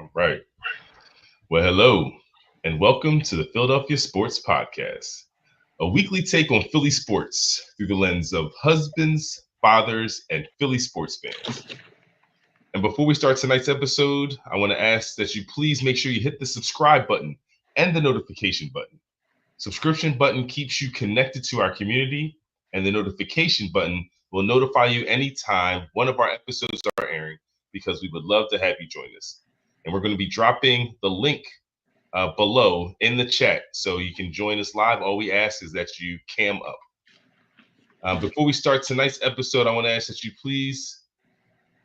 All right. Well, hello, and welcome to the Philadelphia Sports Podcast, a weekly take on Philly sports through the lens of husbands, fathers, and Philly sports fans. And before we start tonight's episode, I want to ask that you please make sure you hit the subscribe button and the notification button. Subscription button keeps you connected to our community, and the notification button will notify you anytime one of our episodes are airing because we would love to have you join us. And we're going to be dropping the link below in the chat so you can join us live. All we ask is that you cam up. Before we start tonight's episode, I want to ask that you please,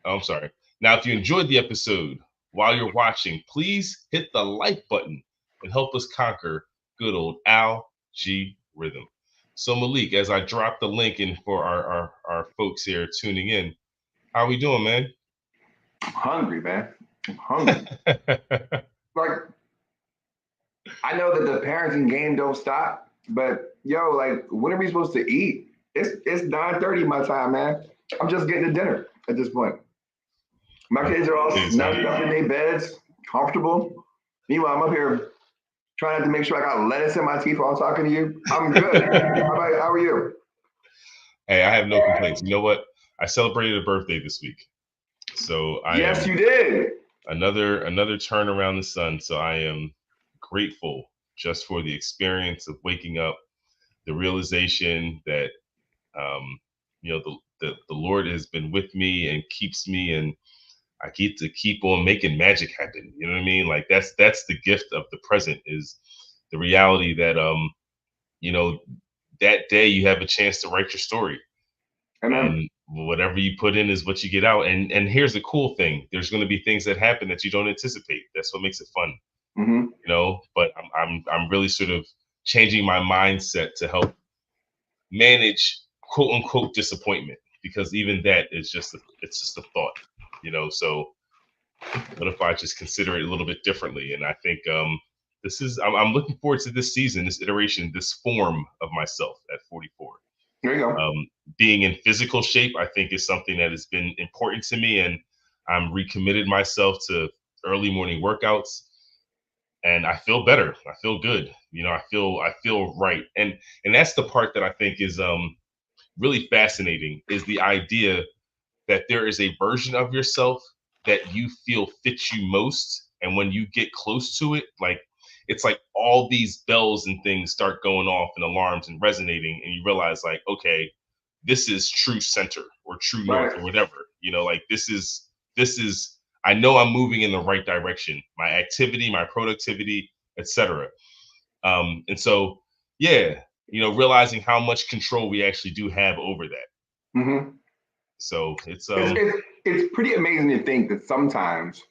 I'm sorry. Now, if you enjoyed the episode while you're watching, please hit the like button and help us conquer good old algorithm. So Malik, as I drop the link in for our folks here tuning in, how are we doing, man? I'm hungry, man. I'm hungry. Like, I know that the parenting game don't stop, but yo, like, when are we supposed to eat? It's 9:30 my time, man. I'm just getting to dinner at this point. My kids are all snugged up in their beds, comfortable. Meanwhile, I'm up here trying to make sure I got lettuce in my teeth while I'm talking to you. I'm good. How are you? Hey, I have no complaints. You know what? I celebrated a birthday this week. So Yes, you did. Another turn around the sun. So I am grateful just for the experience of waking up, the realization that the Lord has been with me and keeps me, and I get to keep on making magic happen. You know what I mean? Like that's the gift of the present, is the reality that you know that day you have a chance to write your story. Amen. And whatever you put in is what you get out. And here's the cool thing: there's going to be things that happen that you don't anticipate. That's what makes it fun, Mm-hmm. But I'm really sort of changing my mindset to help manage quote unquote disappointment, because even that is it's just a thought, So what if I just consider it a little bit differently? And I think I'm looking forward to this season, this iteration, this form of myself at 44. There you go. Being in physical shape, I think, is something that has been important to me, and I'm recommitted myself to early morning workouts, and I feel better. I feel good. I feel right, and that's the part that I think is really fascinating, is the idea that there is a version of yourself that you feel fits you most, and when you get close to it, like it's like all these bells and things start going off and alarms and resonating, and you realize, like, okay, this is true center or true north Right. or whatever, like this is I know I'm moving in the right direction, my activity, my productivity, etc. And so, yeah, realizing how much control we actually do have over that. Mm-hmm. So it's It's pretty amazing to think that sometimes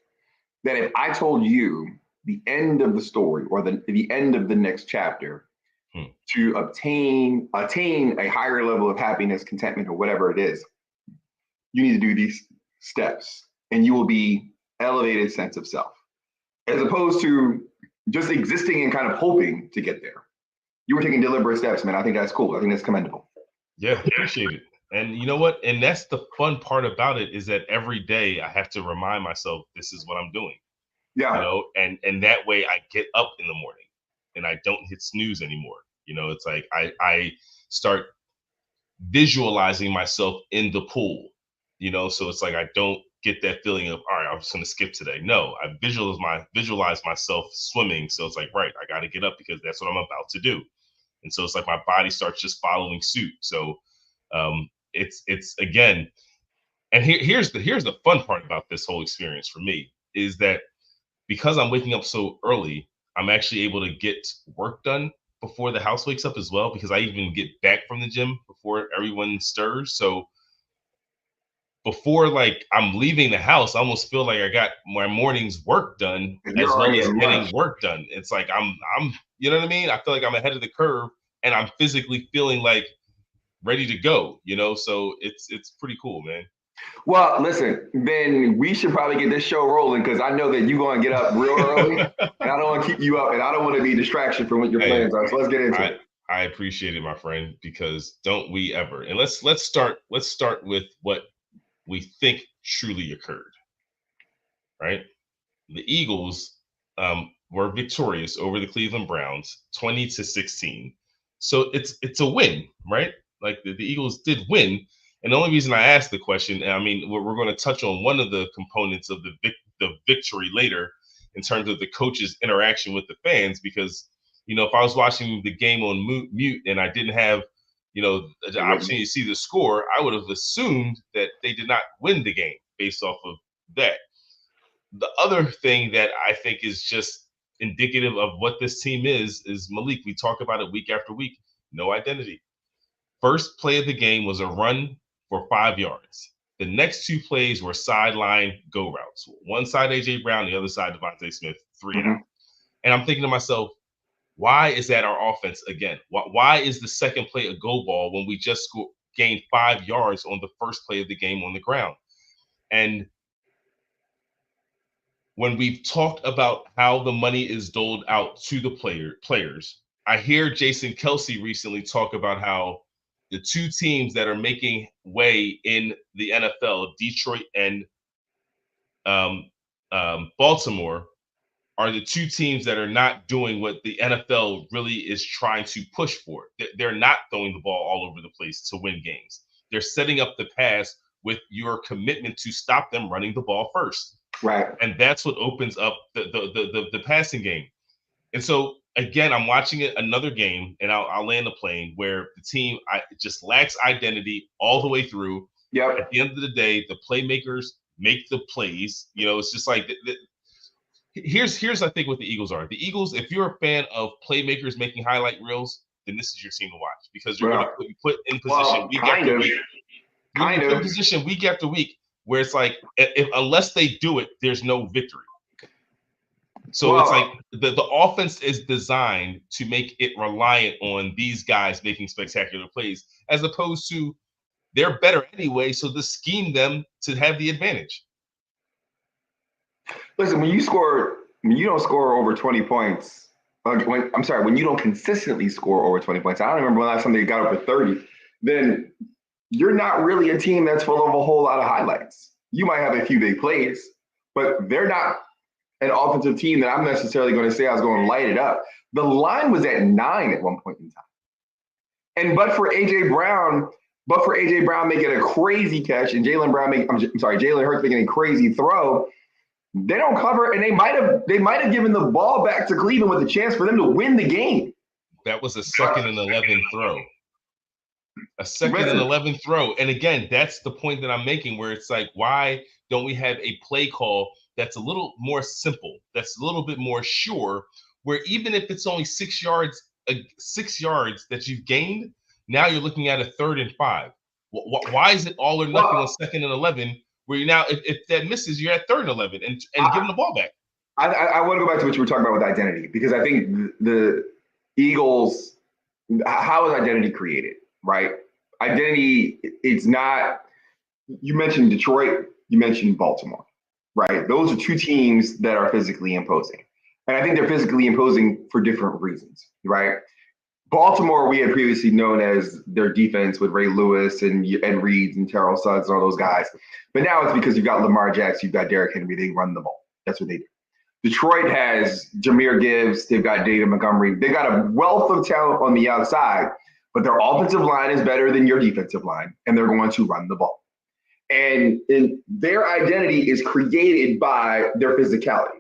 that if I told you the end of the story or the end of the next chapter hmm, to attain a higher level of happiness, contentment, or whatever it is, you need to do these steps, and you will be elevated sense of self, as opposed to just existing and kind of hoping to get there. You were taking deliberate steps, man. I think that's cool. I think that's commendable. yeah, appreciate it. And you know what? And that's the fun part about it, is that every day I have to remind myself this is what I'm doing, Yeah. and that way I get up in the morning and I don't hit snooze anymore. It's like I start visualizing myself in the pool, so it's like I don't get that feeling of, all right, I'm just gonna skip today. No, I visualize myself swimming. So it's like, right, I gotta get up because that's what I'm about to do. And so it's like my body starts just following suit. So it's again, and here's the fun part about this whole experience for me, is that because I'm waking up so early, I'm actually able to get work done before the house wakes up as well, because I even get back from the gym before everyone stirs. So before, like, I'm leaving the house, I almost feel like I got my morning's work done You're as well already as at getting lunch. work done. It's like I'm you know what I mean? I feel like I'm ahead of the curve, and I'm physically feeling like ready to go, so it's pretty cool, man. Well, listen, then we should probably get this show rolling because I know that you're going to get up real early, and I don't want to keep you up, and I don't want to be a distraction from what your Hey, plans are. So let's get into I it. I appreciate it, my friend, because don't we ever. And let's start with what we think truly occurred, right? The Eagles were victorious over the Cleveland Browns, 20-16. So it's a win, right? Like the Eagles did win. And the only reason I asked the question, I mean, we're going to touch on one of the components of the victory later in terms of the coach's interaction with the fans, because if I was watching the game on mute and I didn't have the opportunity to see the score, I would have assumed that they did not win the game based off of that. The other thing that I think is just indicative of what this team is Malik. We talk about it week after week. No identity. First play of the game was a run for 5 yards. The next two plays were sideline go routes. One side AJ Brown, the other side DeVonta Smith, 3 and out. And I'm thinking to myself, why is that our offense again? Why is the second play a go ball when we just gained 5 yards on the first play of the game on the ground? And when we've talked about how the money is doled out to the players, I hear Jason Kelce recently talk about how the two teams that are making way in the NFL, Detroit and Baltimore, are the two teams that are not doing what the NFL really is trying to push for. They're not throwing the ball all over the place to win games. They're setting up the pass with your commitment to stop them running the ball first. Right. And that's what opens up the passing game. And so again, I'm watching another game, and I'll land the plane where the team just lacks identity all the way through. Yep. At the end of the day, the playmakers make the plays. It's just like here's I think what the Eagles are. The Eagles, if you're a fan of playmakers making highlight reels, then this is your team to watch, because you're going to be put in position week after week. Kind of position week after week where it's like, unless they do it, there's no victory. So it's like the offense is designed to make it reliant on these guys making spectacular plays, as opposed to they're better anyway, so to scheme them to have the advantage. Listen, when you don't score over 20 points, when you don't consistently score over 20 points, I don't remember when last time they got over 30, then you're not really a team that's full of a whole lot of highlights. You might have a few big plays, but they're not an offensive team that I'm necessarily going to say I was going to light it up. The line was at 9 at one point in time. And but for AJ Brown making a crazy catch and Jalen Hurts making a crazy throw, they don't cover, and they might have given the ball back to Cleveland with a chance for them to win the game. That was a 2nd and 11 throw. A 2nd and 11 throw. And again, that's the point that I'm making, where it's like, why don't we have a play call that's a little more simple, that's a little bit more sure, where even if it's only 6 yards that you've gained, now you're looking at a 3rd and 5. Why is it all or nothing on 2nd and 11, where you now, if that misses, you're at 3rd and 11 and giving the ball back? I want to go back to what you were talking about with identity, because I think the Eagles, how is identity created, right? Identity, it's not, you mentioned Detroit, you mentioned Baltimore, right? Those are two teams that are physically imposing. And I think they're physically imposing for different reasons, right? Baltimore, we had previously known as their defense with Ray Lewis and Ed Reed and Terrell Suggs and all those guys. But now it's because you've got Lamar Jackson, you've got Derrick Henry, they run the ball. That's what they do. Detroit has Jahmyr Gibbs, they've got David Montgomery. They got a wealth of talent on the outside, but their offensive line is better than your defensive line, and they're going to run the ball. And their identity is created by their physicality.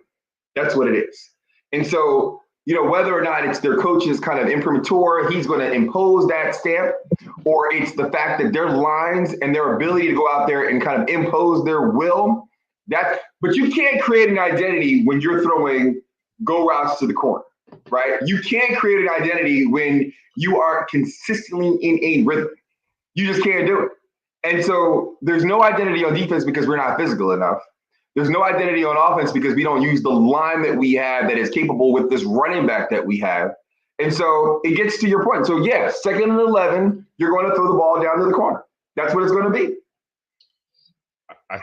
That's what it is. And so, whether or not it's their coach's kind of imprimatur, he's going to impose that stamp, or it's the fact that their lines and their ability to go out there and kind of impose their will. But you can't create an identity when you're throwing go routes to the corner, right? You can't create an identity when you are consistently in a rhythm. You just can't do it. And so there's no identity on defense because we're not physical enough. There's no identity on offense because we don't use the line that we have that is capable with this running back that we have. And so it gets to your point. So, yeah, 2nd and 11, you're going to throw the ball down to the corner. That's what it's going to be. I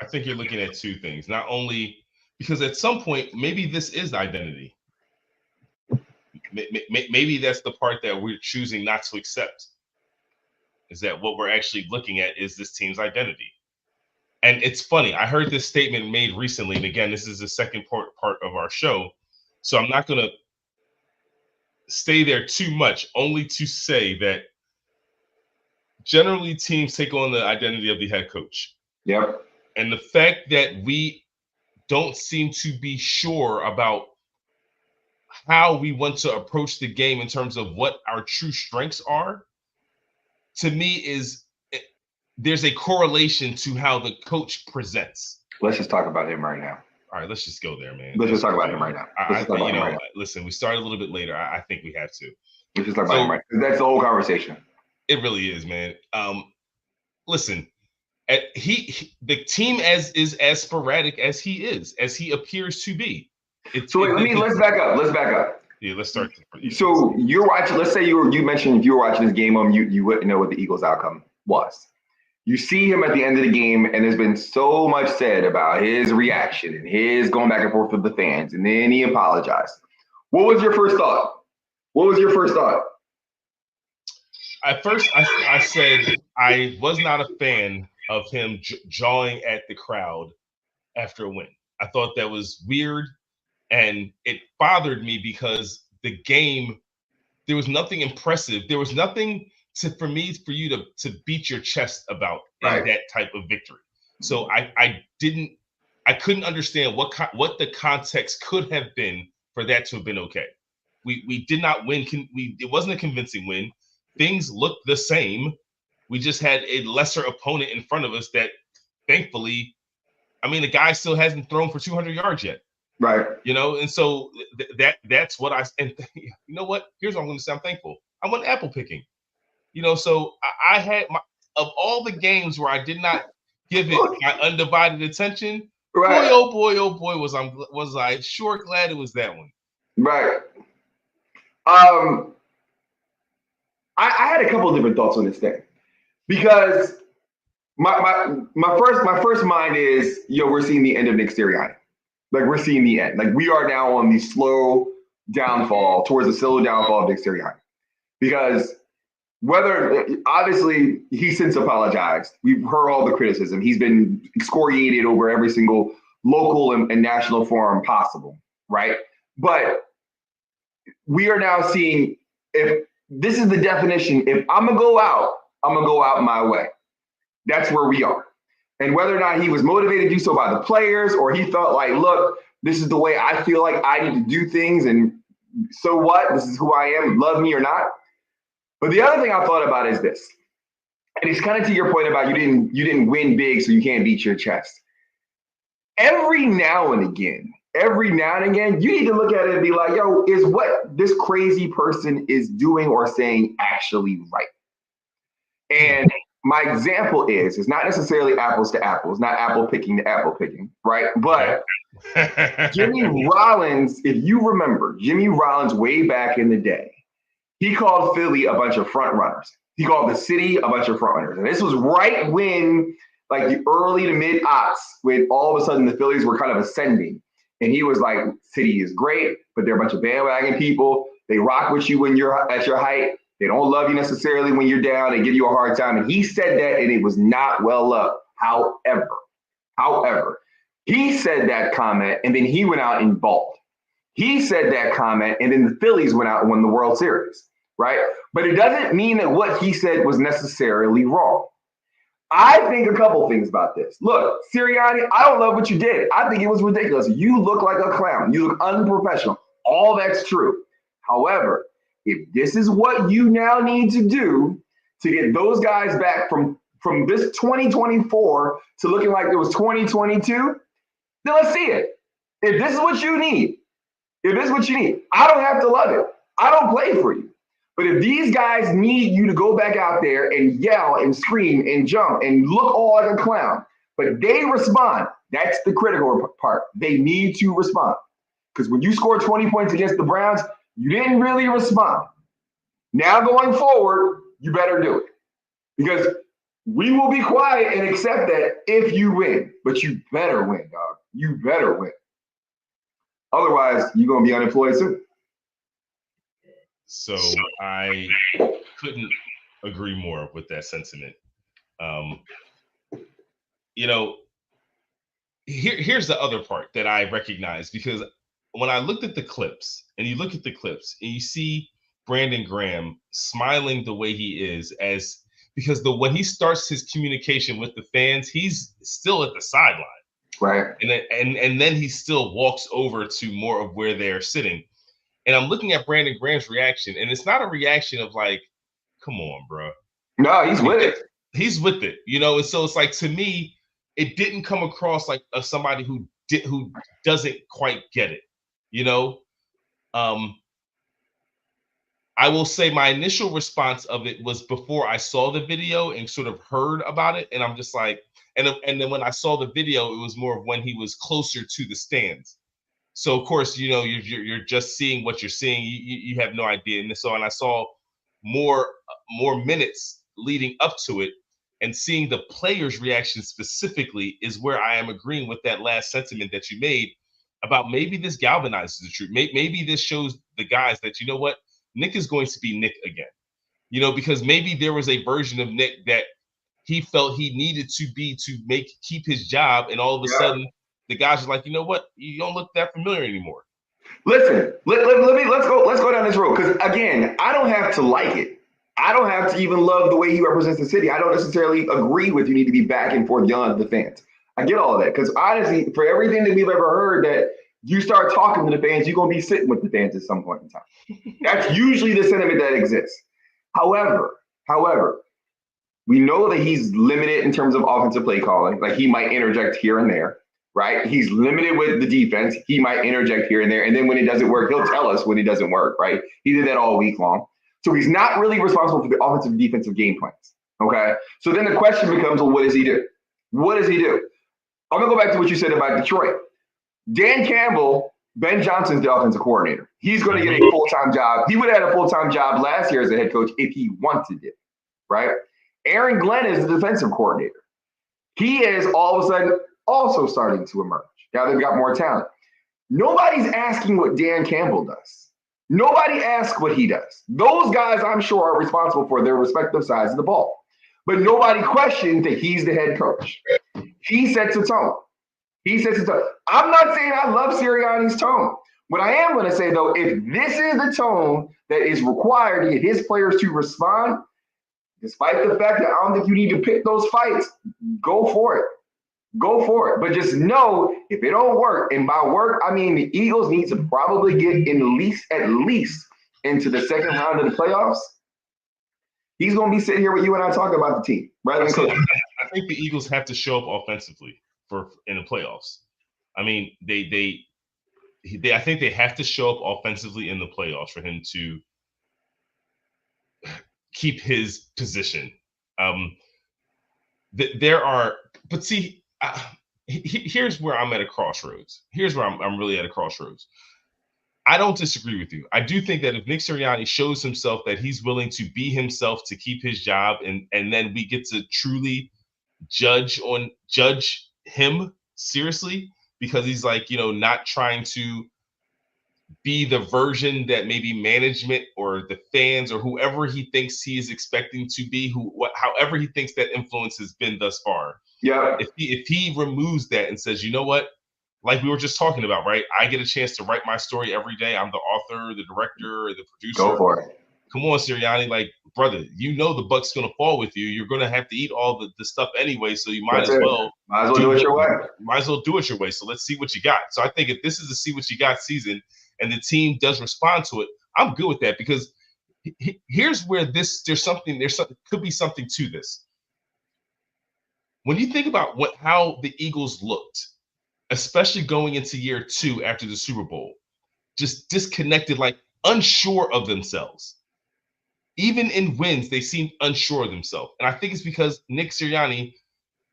think you're looking at two things. Not only because at some point, maybe this is identity. Maybe that's the part that we're choosing not to accept, is that what we're actually looking at is this team's identity. And it's funny. I heard this statement made recently, and again, this is the second part of our show, so I'm not going to stay there too much. Only to say that generally teams take on the identity of the head coach. Yep. And the fact that we don't seem to be sure about how we want to approach the game in terms of what our true strengths are, to me is there's a correlation to how the coach presents. Let's just talk about him right now. All right, let's just go there, man. Let's just talk about him right now. Listen, we started a little bit later. I think we have to. Let's just talk about him right now. That's the whole conversation. It really is, man. Listen, the team is as sporadic as he appears to be. Let's back up. Yeah, let's start. So you're watching. Let's say you mentioned if you were watching this game, you wouldn't know what the Eagles' outcome was. You see him at the end of the game, and there's been so much said about his reaction and his going back and forth with the fans, and then he apologized. What was your first thought? At first, I said I was not a fan of him jawing at the crowd after a win. I thought that was weird, and it bothered me because the game, there was nothing impressive. There was nothing for you to beat your chest about in that type of victory. So I couldn't understand what the context could have been for that to have been okay. We did not win. It wasn't a convincing win. Things looked the same. We just had a lesser opponent in front of us that, thankfully, the guy still hasn't thrown for 200 yards yet. Right. And so that's what and you know what? Here's what I'm going to say. I'm thankful. I went apple picking. So I had of all the games where I did not give it my undivided attention. Right. Boy, oh boy, was I sure glad it was that one. Right. I had a couple of different thoughts on this thing because my first mind is, we're seeing the end of Nick Sirianni. Like, we're seeing the end. Like, we are now on the slow downfall of Nick Sirianni. Because obviously, he's since apologized. We've heard all the criticism. He's been excoriated over every single local and national forum possible, right? But we are now seeing, if this is the definition, if I'm going to go out my way. That's where we are. And whether or not he was motivated to do so by the players, or he felt like, look, this is the way I feel like I need to do things, and so what? This is who I am, love me or not. But the other thing I thought about is this, and it's kind of to your point about you didn't win big, so you can't beat your chest. Every now and again, you need to look at it and be like, yo, is what this crazy person is doing or saying actually right? And my example is, it's not necessarily apples to apples, not apple picking to apple picking, right? But Jimmy Rollins, if you remember, Jimmy Rollins way back in the day, he called Philly a bunch of front runners. He called the city a bunch of front runners. And this was right when, like, the early to mid aughts, when all of a sudden the Phillies were kind of ascending. And he was like, city is great, but they're a bunch of bandwagon people. They rock with you when you're at your height. They don't love you necessarily when you're down. They give you a hard time. And he said that, and it was not well loved. However, he said that comment, and then he went out and balled. He said that comment, and then the Phillies went out and won the World Series, right? But it doesn't mean that what he said was necessarily wrong. I think a couple things about this. Look, Sirianni, I don't love what you did. I think it was ridiculous. You look like a clown. You look unprofessional. All that's true. However, if this is what you now need to do to get those guys back from this 2024 to looking like it was 2022, then let's see it. If this is what you need, I don't have to love it. I don't play for you. But if these guys need you to go back out there and yell and scream and jump and look all like a clown, but they respond, that's the critical part. They need to respond. Because when you scored 20 points against the Browns, you didn't really respond. Now going forward, you better do it. Because we will be quiet and accept that if you win. But you better win, dog. You better win. Otherwise, you're going to be unemployed soon. So I couldn't agree more with that sentiment. here's the other part that I recognize, because when I looked at the clips, and you look at the clips and you see Brandon Graham smiling the way he is, as because when he starts his communication with the fans, he's still at the sideline. Right. And then he still walks over to more of where they're sitting. And I'm looking at Brandon Graham's reaction, and it's not a reaction of like, come on, bro. No, he's with it. He's with it, and so it's like, to me, it didn't come across like somebody who doesn't quite get it, I will say my initial response of it was before I saw the video and sort of heard about it, and I'm just like, and then when I saw the video, it was more of when he was closer to the stands. So of course, you're just seeing what you're seeing. You have no idea, and so I saw more minutes leading up to it, and seeing the players' reaction specifically is where I am agreeing with that last sentiment that you made about maybe this galvanizes the truth. Maybe this shows the guys that, you know what, Nick is going to be Nick again. Because maybe there was a version of Nick that he felt he needed to be to keep his job, and all of a sudden the guys are like, you know what, you don't look that familiar anymore. Listen, let's go down this road, because again, I don't have to like it. I don't have to even love the way he represents the city. I don't necessarily agree with you need to be back and forth yelling at the fans. I get all of that, because honestly, for everything that we've ever heard, that you start talking to the fans, you're going to be sitting with the fans at some point in time. That's usually the sentiment that exists. However, we know that he's limited in terms of offensive play calling. Like, he might interject here and there, right? He's limited with the defense. He might interject here and there. And then when it doesn't work, he'll tell us when it doesn't work, right? He did that all week long. So he's not really responsible for the offensive and defensive game plans, okay? So then the question becomes, well, what does he do? What does he do? I'm going to go back to what you said about Detroit. Dan Campbell, Ben Johnson's the offensive coordinator. He's going to get a full-time job. He would have had a full-time job last year as a head coach if he wanted it, right? Aaron Glenn is the defensive coordinator. He is all of a sudden also starting to emerge. Now they've got more talent. Nobody's asking what Dan Campbell does. Nobody asks what he does. Those guys, I'm sure, are responsible for their respective sides of the ball. But nobody questions that he's the head coach. He sets the tone. I'm not saying I love Sirianni's tone. What I am going to say, though, if this is the tone that is required to get his players to respond, despite the fact that I don't think you need to pick those fights, go for it. Go for it. But just know, if it don't work, and by work, I mean the Eagles need to probably get at least into the second round of the playoffs. He's going to be sitting here with you and I talking about the team. Rather than I think the Eagles have to show up offensively in the playoffs. I mean, I think they have to show up offensively in the playoffs for him to keep his position. But see, here's where I'm at a crossroads. Here's where I'm really at a crossroads. I don't disagree with you. I do think that if Nick Sirianni shows himself that he's willing to be himself to keep his job, and then we get to truly judge him seriously, because he's like, not trying to be the version that maybe management or the fans or whoever he thinks he is expecting to be, however he thinks that influence has been thus far. Yeah. If he removes that and says, you know what, like we were just talking about, right? I get a chance to write my story every day. I'm the author, the director, the producer. Go for it. Come on, Sirianni, like, brother, the buck's going to fall with you. You're going to have to eat all the stuff anyway, so you might as well do it your way. Might as well do it your way. So let's see what you got. So I think if this is a see what you got season and the team does respond to it, I'm good with that, because here's where there could be something to this. When you think about how the Eagles looked, especially going into year 2 after the Super Bowl, just disconnected, like unsure of themselves. Even in wins, they seemed unsure of themselves. And I think it's because Nick Sirianni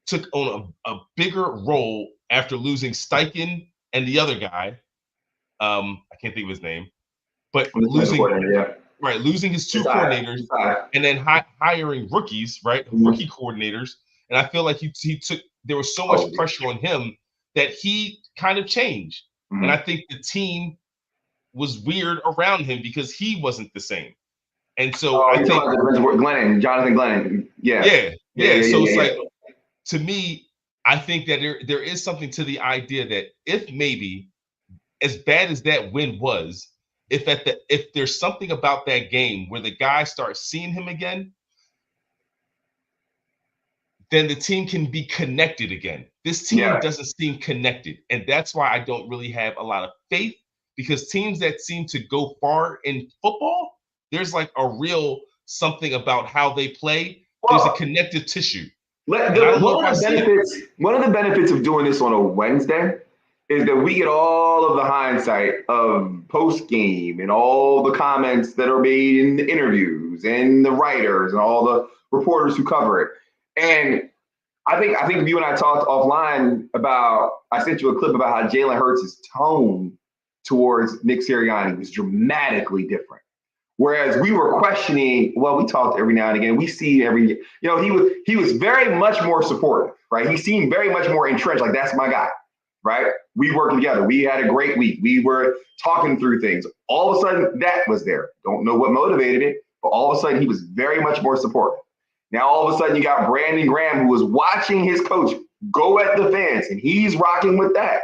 took on a bigger role after losing Steichen and the other guy. I can't think of his name, but losing his 2 coordinators and then hiring rookies, right? Mm-hmm. Rookie coordinators. And I feel like there was so much pressure on him that he kind of changed. Mm-hmm. And I think the team was weird around him because he wasn't the same. And so I think Jonathan Glennon. Yeah. So it's like, to me, I think that there is something to the idea that if maybe as bad as that win was, if there's something about that game where the guy starts seeing him again, then the team can be connected again. This team doesn't seem connected, and that's why I don't really have a lot of faith, because teams that seem to go far in football, there's like a real something about how they play. There's a connective tissue. One of the benefits of doing this on a Wednesday is that we get all of the hindsight of post game and all the comments that are made in the interviews and the writers and all the reporters who cover it. And I think you and I talked offline about, I sent you a clip about how Jalen Hurts' tone towards Nick Sirianni was dramatically different. Whereas we were questioning, well, we talked every now and again. We see he was very much more supportive, right? He seemed very much more entrenched, like that's my guy, right? We worked together. We had a great week. We were talking through things. All of a sudden, that was there. Don't know what motivated it, but all of a sudden, he was very much more supportive. Now, all of a sudden, you got Brandon Graham, who was watching his coach go at the fans, and he's rocking with that.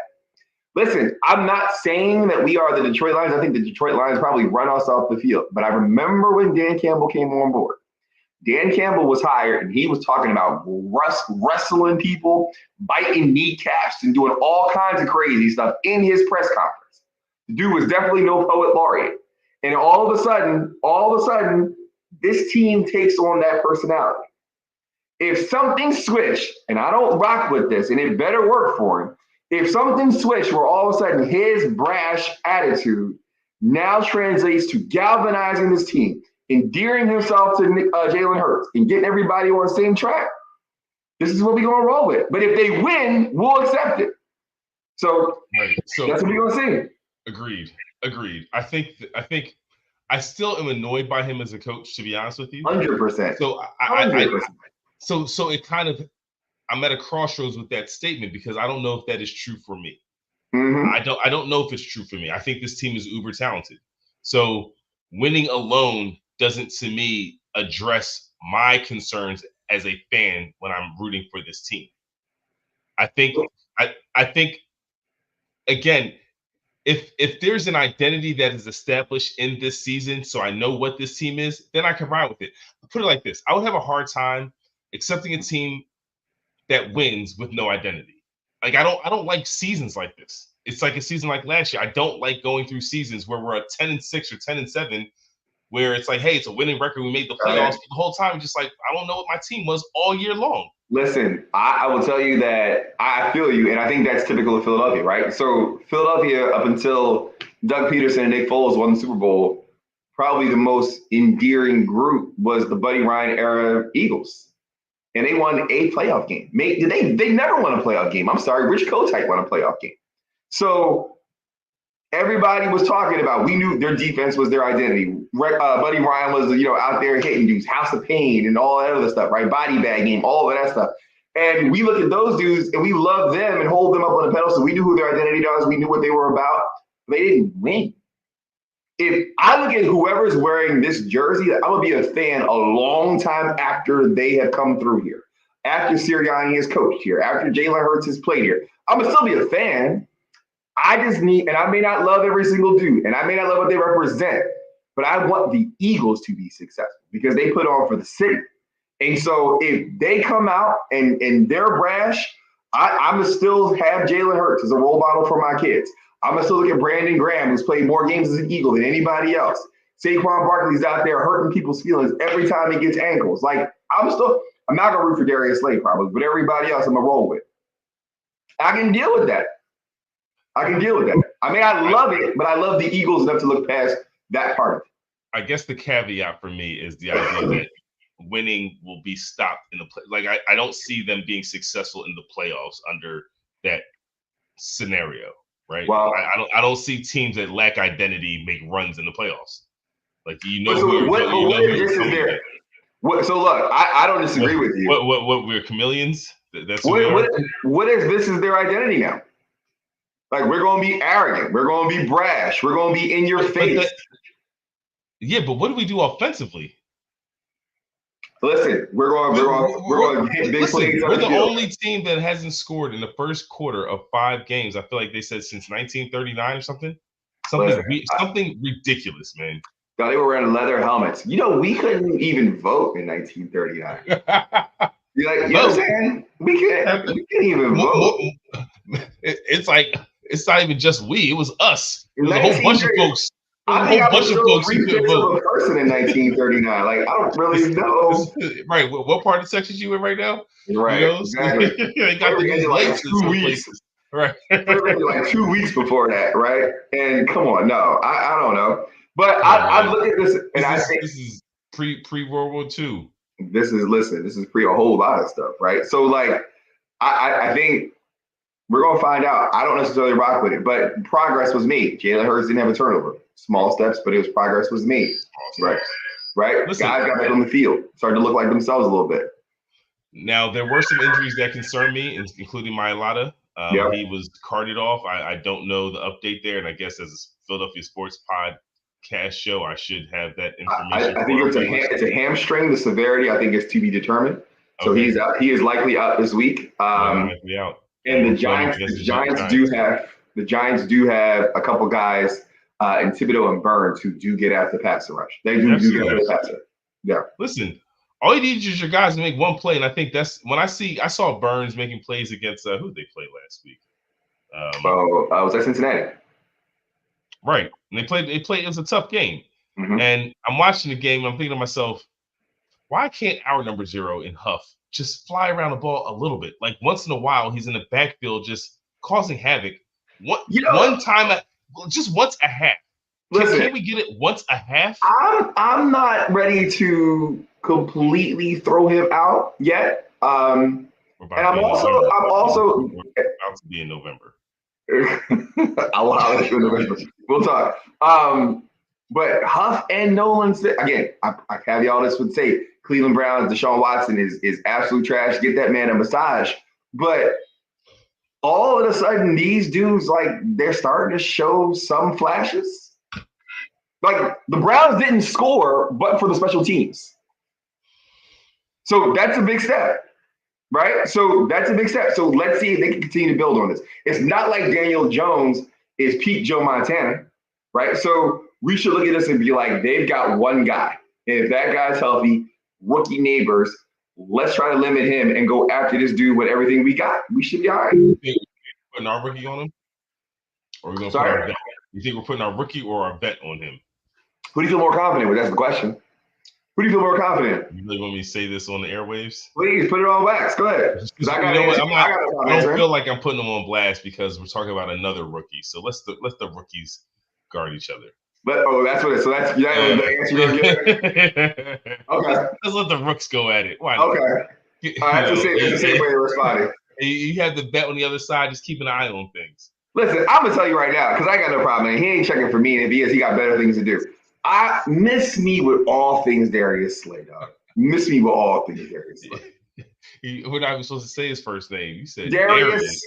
Listen, I'm not saying that we are the Detroit Lions. I think the Detroit Lions probably run us off the field. But I remember when Dan Campbell came on board. Dan Campbell was hired, and he was talking about wrestling people, biting kneecaps, and doing all kinds of crazy stuff in his press conference. The dude was definitely no poet laureate. And all of a sudden, this team takes on that personality. If something switched, and I don't rock with this, and it better work for him, if something switched where all of a sudden his brash attitude now translates to galvanizing this team, endearing himself to Jalen Hurts, and getting everybody on the same track, this is what we're going to roll with. But if they win, we'll accept it. So that's what we're going to see. Agreed. I think I still am annoyed by him as a coach, to be honest with you. 100%. So 100%. So it kind of, I'm at a crossroads with that statement, because I don't know if that is true for me. Mm-hmm. I don't know if it's true for me. I think this team is uber talented. So winning alone doesn't, to me, address my concerns as a fan when I'm rooting for this team. I think again, if there's an identity that is established in this season, so I know what this team is, then I can ride with it. I'll put it like this: I would have a hard time accepting a team that wins with no identity. Like I don't like seasons like this. It's like a season like last year. I don't like going through seasons where we're at 10-6 or 10-7, where it's like, hey, it's a winning record. We made the playoffs. But the whole time, just like, I don't know what my team was all year long. Listen, I will tell you that I feel you, and I think that's typical of Philadelphia, right? So Philadelphia, up until Doug Peterson and Nick Foles won the Super Bowl, probably the most endearing group was the Buddy Ryan era Eagles. And they won a playoff game. They never won a playoff game. I'm sorry, Rich Kotite won a playoff game. So everybody was talking about, we knew their defense was their identity. Buddy Ryan was, out there hitting dudes, House of Pain and all that other stuff, right? Body bag game, all of that stuff. And we look at those dudes and we love them and hold them up on the pedestal. We knew who their identity was. We knew what they were about. They didn't win. If I look at whoever's wearing this jersey, I'm going to be a fan a long time after they have come through here, after Sirianni has coached here, after Jalen Hurts has played here. I'm going to still be a fan. I just need, and I may not love every single dude, and I may not love what they represent, but I want the Eagles to be successful because they put on for the city. And so if they come out and they're brash, I'm going to still have Jalen Hurts as a role model for my kids. I'm going to still look at Brandon Graham, who's played more games as an Eagle than anybody else. Saquon Barkley's out there hurting people's feelings every time he gets ankles. Like, I'm not going to root for Darius Slay probably, but everybody else I'm going to roll with. I can deal with that. I mean, I love it, but I love the Eagles enough to look past that part of it. I guess the caveat for me is the idea that winning will be stopped in the play. Like, I don't see them being successful in the playoffs under that scenario. Right. Well, I don't see teams that lack identity make runs in the playoffs. Like, So look, I don't disagree with you. What we're chameleons? That's what is this is their identity now? Like, we're going to be arrogant. We're going to be brash. We're going to be in your face. But what do we do offensively? Listen, we're going to hit big plays. We're the only team that hasn't scored in the first quarter of 5 games. I feel like they said since 1939 or something. Something ridiculous, man. No, they were wearing leather helmets. You know, we couldn't even vote in 1939. You know what I'm saying? We can't even vote. It's not even just we. It was us. It was a whole bunch of folks. I think I was still 3/5 of a person in 1939. Like, I don't really know. Right. What part of the section you in right now? Right. Exactly. Got like 2 weeks. Right. Like 2 weeks before that, right? And come on, no, I don't know. But I look at this and I think this is pre World War II. This is pre a whole lot of stuff, right? So like I think we're gonna find out. I don't necessarily rock with it, but progress was made. Jalen Hurts didn't have a turnover. Small steps, but progress was made. Right. Listen, guys got back on the field, started to look like themselves a little bit. Now there were some injuries that concerned me, including Mailata. He was carted off. I don't know the update there, and I guess as a Philadelphia Sports Podcast show, I should have that information. I think it's a hamstring. The severity, I think, is to be determined. So he's out. He is likely out this week. Likely out. And the Giants do have a couple guys in Thibodeau and Burns who do get after the passer rush. They do get after the passer. Yeah. Listen, all you need is your guys to make one play, and I think that's when I saw Burns making plays against who did they play last week? Was that Cincinnati? Right. And they played. It was a tough game, mm-hmm. And I'm watching the game. And I'm thinking to myself, why can't our number 0 in Huff just fly around the ball a little bit? Like once in a while, he's in the backfield just causing havoc. One time, just once a half. Can we get it once a half? I'm not ready to completely throw him out yet. And I'm also about to be in November. I'll holler at you in November. We'll talk. But Huff and Nolan, again, I caveat all this would say Cleveland Browns, Deshaun Watson is absolute trash. Get that man a massage. But all of a sudden, these dudes, like, they're starting to show some flashes. Like, the Browns didn't score, but for the special teams. So that's a big step, right? So that's a big step. So let's see if they can continue to build on this. It's not like Daniel Jones is peak Joe Montana, right? So we should look at this and be like, they've got one guy. And if that guy's healthy, rookie Neighbors, let's try to limit him and go after this dude with everything we got. We should be all right. Putting our rookie on him? Or are we going to put our vet? You think we're putting our rookie or our vet on him? Who do you feel more confident with? That's the question. Who do you feel more confident? You really want me to say this on the airwaves? Please, put it on wax. Go ahead. I don't feel like I'm putting them on blast because we're talking about another rookie. So let the rookies guard each other. That's what it is. So that's the answer you're getting? Okay. Let's let the rooks go at it. Why not? Okay. That's the same way to respond. You have the vet on the other side, just keep an eye on things. Listen, I'm going to tell you right now, because I got no problem. He ain't checking for me, and if he is, he got better things to do. I miss me with all things Darius Slay, dog. Miss me with all things Darius Slay. We're not even supposed to say his first name. You said Darius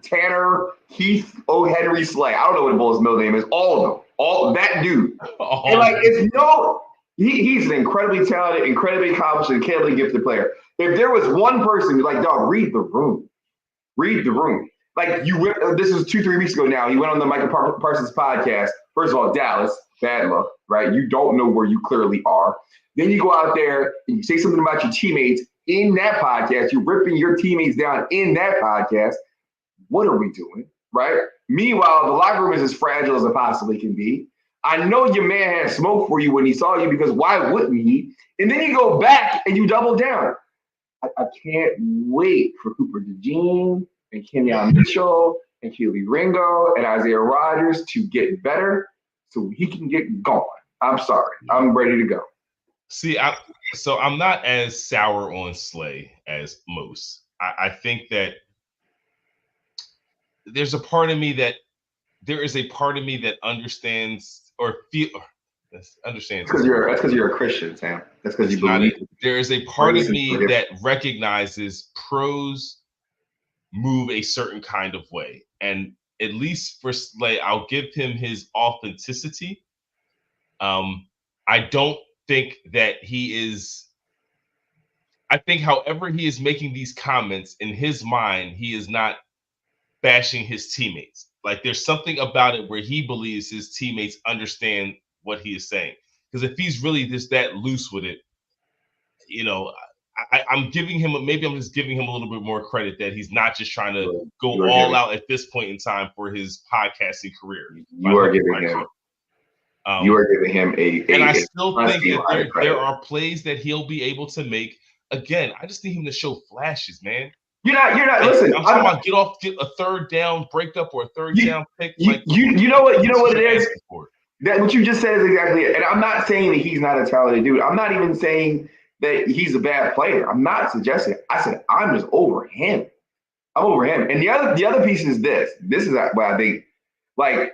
Tanner, Heath, Henry Slay. I don't know what the bull's middle name is. All of them. All that dude. And like, he's an incredibly talented, incredibly accomplished, incredibly gifted player. If there was one person who's like, dog, read the room. Read the room. Like this was 2-3 weeks ago now. He went on the Michael Parsons podcast. First of all, Dallas, bad luck, right? You don't know where you clearly are. Then you go out there and you say something about your teammates in that podcast. You're ripping your teammates down in that podcast. What are we doing, right? Meanwhile, the locker room is as fragile as it possibly can be. I know your man had smoke for you when he saw you because why wouldn't he? And then you go back and you double down. I can't wait for Cooper DeJean and Kenyon Mitchell and Keely Ringo and Isaiah Rodgers to get better so he can get going. I'm sorry. I'm ready to go. See, I'm not as sour on Slay as most. I think that there is a part of me that understands or understands. That's because you're a Christian, Sam. That's because you believe. There is a part of me that recognizes pros move a certain kind of way. And at least for Slay, I'll give him his authenticity. I don't think that I think however he is making these comments, in his mind, he is not bashing his teammates. Like there's something about it where he believes his teammates understand what he is saying. Because if he's really just that loose with it, you know, I'm giving him, maybe I'm just giving him a little bit more credit that he's not just trying to go all out at this point in time for his podcasting career. You are giving him and I still think that there are plays that he'll be able to make. Again, I just need him to show flashes, man. You're not. Listen, I'm talking about get a third down breakup or a third down pick. You know what it is. That what you just said is exactly it. And I'm not saying that he's not a talented dude. I'm not even saying that he's a bad player. I'm not suggesting it. I said I'm just over him. I'm over him. And the other piece is this. This is what I think. Like,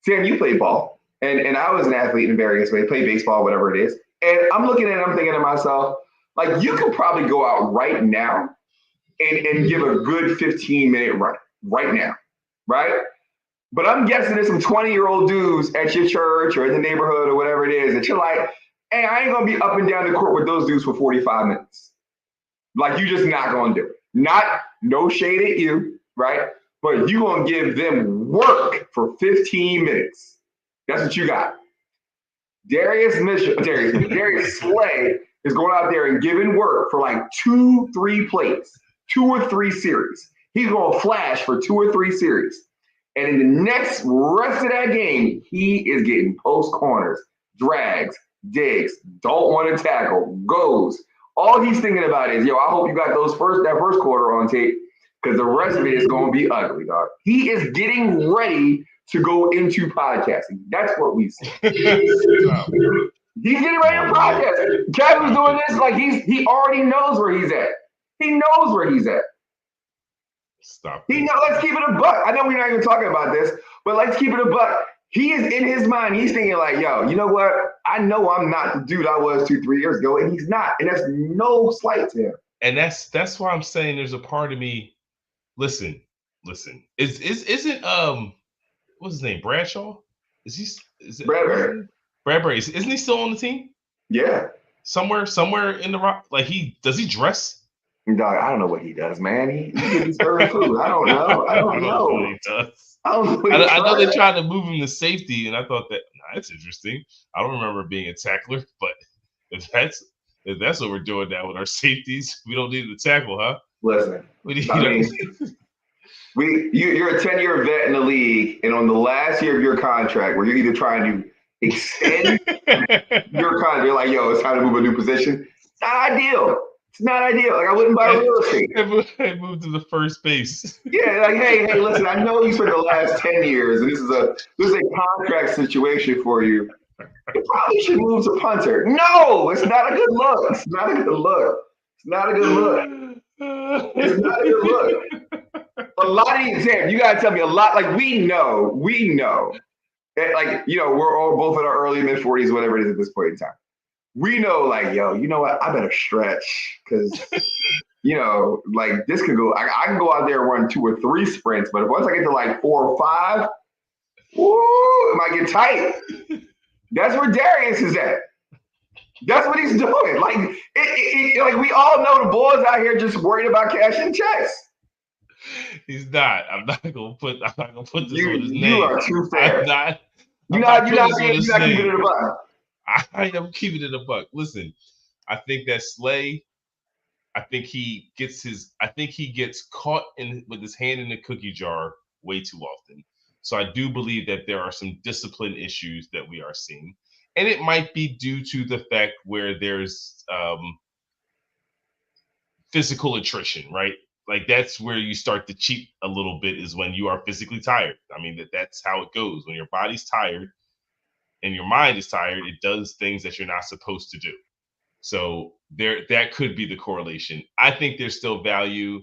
Sam, you played ball, and I was an athlete in various ways. Played baseball, whatever it is. And I'm looking at it. I'm thinking to myself, like, you could probably go out right now and give a good 15-minute run right now, right? But I'm guessing there's some 20-year-old dudes at your church or in the neighborhood or whatever it is that you're like, hey, I ain't going to be up and down the court with those dudes for 45 minutes. Like, you just not going to do it. No shade at you, right? But you going to give them work for 15 minutes. That's what you got. Darius Slay is going out there and giving work for like 2-3 plays, 2 or 3 series. He's going to flash for 2 or 3 series. And in the next rest of that game, he is getting post corners, drags, digs, don't want to tackle, goes. All he's thinking about is, I hope you got that first quarter on tape, because the rest of it is going to be ugly, dog. He is getting ready to go into podcasting. That's what we see. He's getting ready to podcast. Kevin's doing this like he already knows where he's at. He knows where he's at. Stop. Let's keep it a buck. I know we're not even talking about this, but let's keep it a buck. He is in his mind. He's thinking like, you know what? I know I'm not the dude I was 2-3 years ago, and he's not. And that's no slight to him. And that's why I'm saying there's a part of me. Listen. Isn't what's his name? Bradshaw? Is it Bradbury? Isn't he still on the team? Yeah. Somewhere in the rock. Like does he dress? Dog, I don't know what he does, man. He gets serving food. I don't know. I don't know what he does. I know they tried to move him to safety, and I thought that's interesting. I don't remember being a tackler, but if that's what we're doing now with our safeties, we don't need to tackle, huh? Listen, you're a 10-year vet in the league, and on the last year of your contract, where you're either trying to extend your contract, you're like, it's time to move a new position. It's not ideal. It's not ideal. Like, I wouldn't buy real estate. I moved to the first base. Yeah, like, hey, listen, I know you spent the last 10 years, and this is a contract situation for you. You probably should move to punter. No, it's not a good look. It's not a good look. It's not a good look. It's not a good look. A lot of these, Sam, you gotta tell me a lot. Like, we know that, like, we're all both in our early mid-40s, whatever it is at this point in time. We know, like, you know what? I better stretch because, like, this could go. I can go out there and run 2 or 3 sprints, but once I get to like 4 or 5, it might get tight. That's where Darius is at. That's what he's doing. Like, like we all know the boys out here just worried about cashing checks. He's not. I'm not gonna put this on his name. You are too fair. You're not keeping it a buck. I am keeping it a buck. Listen, I think that Slay, I think he gets caught with his hand in the cookie jar way too often. So I do believe that there are some discipline issues that we are seeing. And it might be due to the fact where there's physical attrition, right? Like that's where you start to cheat a little bit, is when you are physically tired. I mean, that's how it goes. When your body's tired and your mind is tired, it does things that you're not supposed to do. So that could be the correlation. I think there's still value.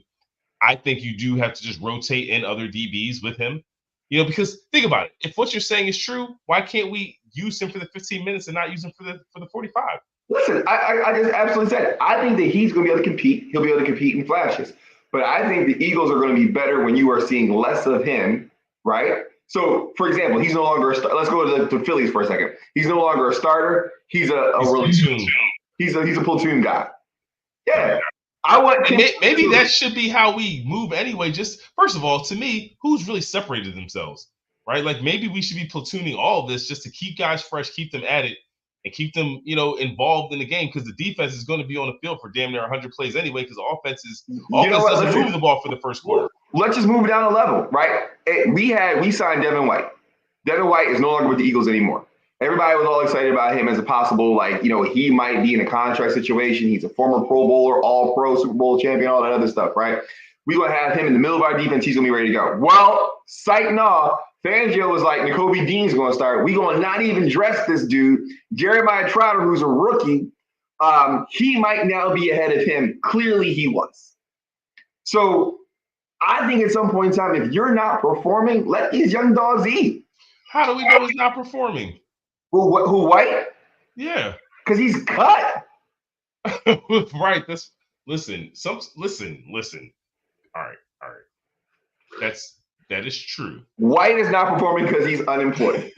I think you do have to just rotate in other DBs with him. Because think about it. If what you're saying is true, why can't we use him for the 15 minutes and not use him for the 45? Listen, I just absolutely said it. I think that he's going to be able to compete. He'll be able to compete in flashes. But I think the Eagles are going to be better when you are seeing less of him, right? So, for example, he's no longer a starter. Let's go to the Phillies for a second. He's no longer a starter. He's a platoon. He's a platoon guy. Yeah. I want maybe that should be how we move anyway. Just first of all, to me, who's really separated themselves, right? Like maybe we should be platooning all of this just to keep guys fresh, keep them at it, and keep them, involved in the game because the defense is going to be on the field for damn near 100 plays anyway because the offense doesn't move the ball for the first quarter. Let's just move down a level, right? We signed Devin White. Devin White is no longer with the Eagles anymore. Everybody was all excited about him as a possible, he might be in a contract situation. He's a former Pro Bowler, All-Pro, Super Bowl champion, all that other stuff, right? We're going to have him in the middle of our defense. He's going to be ready to go. Well, psych no. Fangio was like, Nakobe Dean's going to start. We're going to not even dress this dude. Jeremiah Trotter, who's a rookie, he might now be ahead of him. Clearly he was. So I think at some point in time, if you're not performing, let these young dogs eat. How do we know he's not performing? Who White? Yeah. Because he's cut. Right. Listen. All right. That is true. White is not performing because he's unemployed.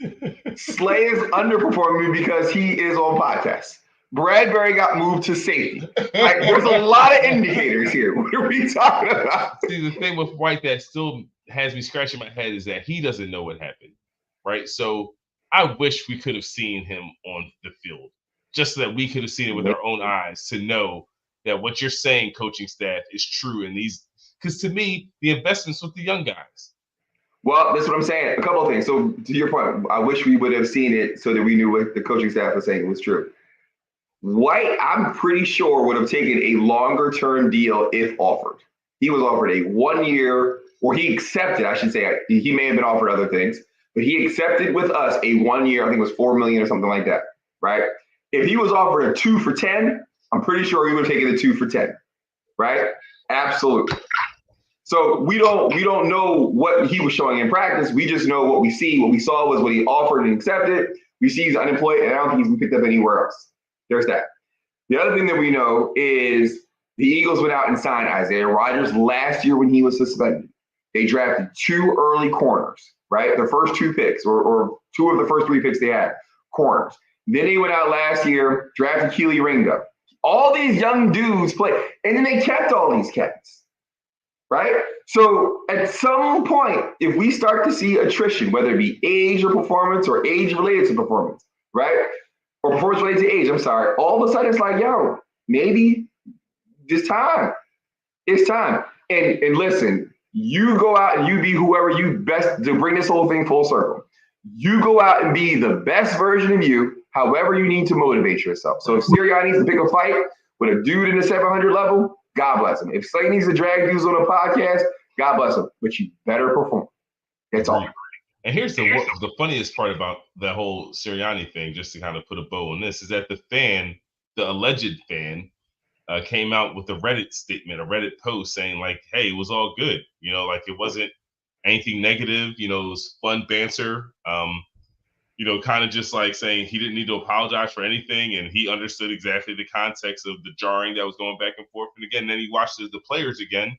Slay is underperforming because he is on podcasts. Bradbury got moved to safety. There's a lot of indicators here. What are we talking about? See, the thing with White that still has me scratching my head is that he doesn't know what happened, right? So I wish we could have seen him on the field, just so that we could have seen it with our own eyes to know that what you're saying, coaching staff, is true. And because to me, the investment's with the young guys. Well, that's what I'm saying. A couple of things. So to your point, I wish we would have seen it so that we knew what the coaching staff was saying was true. White, I'm pretty sure, would have taken a longer-term deal if offered. He was offered a 1 year, or he accepted, I should say. He may have been offered other things, but he accepted with us a 1 year, I think it was $4 million or something like that, right? If he was offered a 2 for 10, I'm pretty sure he would have taken the 2 for 10, right? Absolutely. So we don't know what he was showing in practice. We just know what we see. What we saw was what he offered and accepted. We see he's unemployed, and I don't think he's been picked up anywhere else. There's that. The other thing that we know is the Eagles went out and signed Isaiah Rodgers last year when he was suspended. They drafted 2 early corners, right? Their first 2 picks, or 2 of the first 3 picks they had, corners. Then they went out last year, drafted Keely Ringo. All these young dudes play, and then they kept all these cats, right? So at some point, if we start to see attrition, whether it be age or performance or age related to performance, right? Or performance related to age, I'm sorry. All of a sudden it's like, yo, maybe it's time. It's time. And listen, you go out and you be whoever you best to bring this whole thing full circle. You go out and be the best version of you, however you need to motivate yourself. So if Sirianni needs to pick a fight with a dude in the 700 level, God bless him. If Slay needs to drag dudes on a podcast, God bless him. But you better perform. That's all. And here's the funniest part about that whole Sirianni thing, just to kind of put a bow on this, is that the alleged fan, came out with a Reddit statement, a Reddit post saying like, hey, it was all good. It wasn't anything negative. It was fun banter. Kind of just like saying he didn't need to apologize for anything. And he understood exactly the context of the jarring that was going back and forth. And again, then he watched the players again.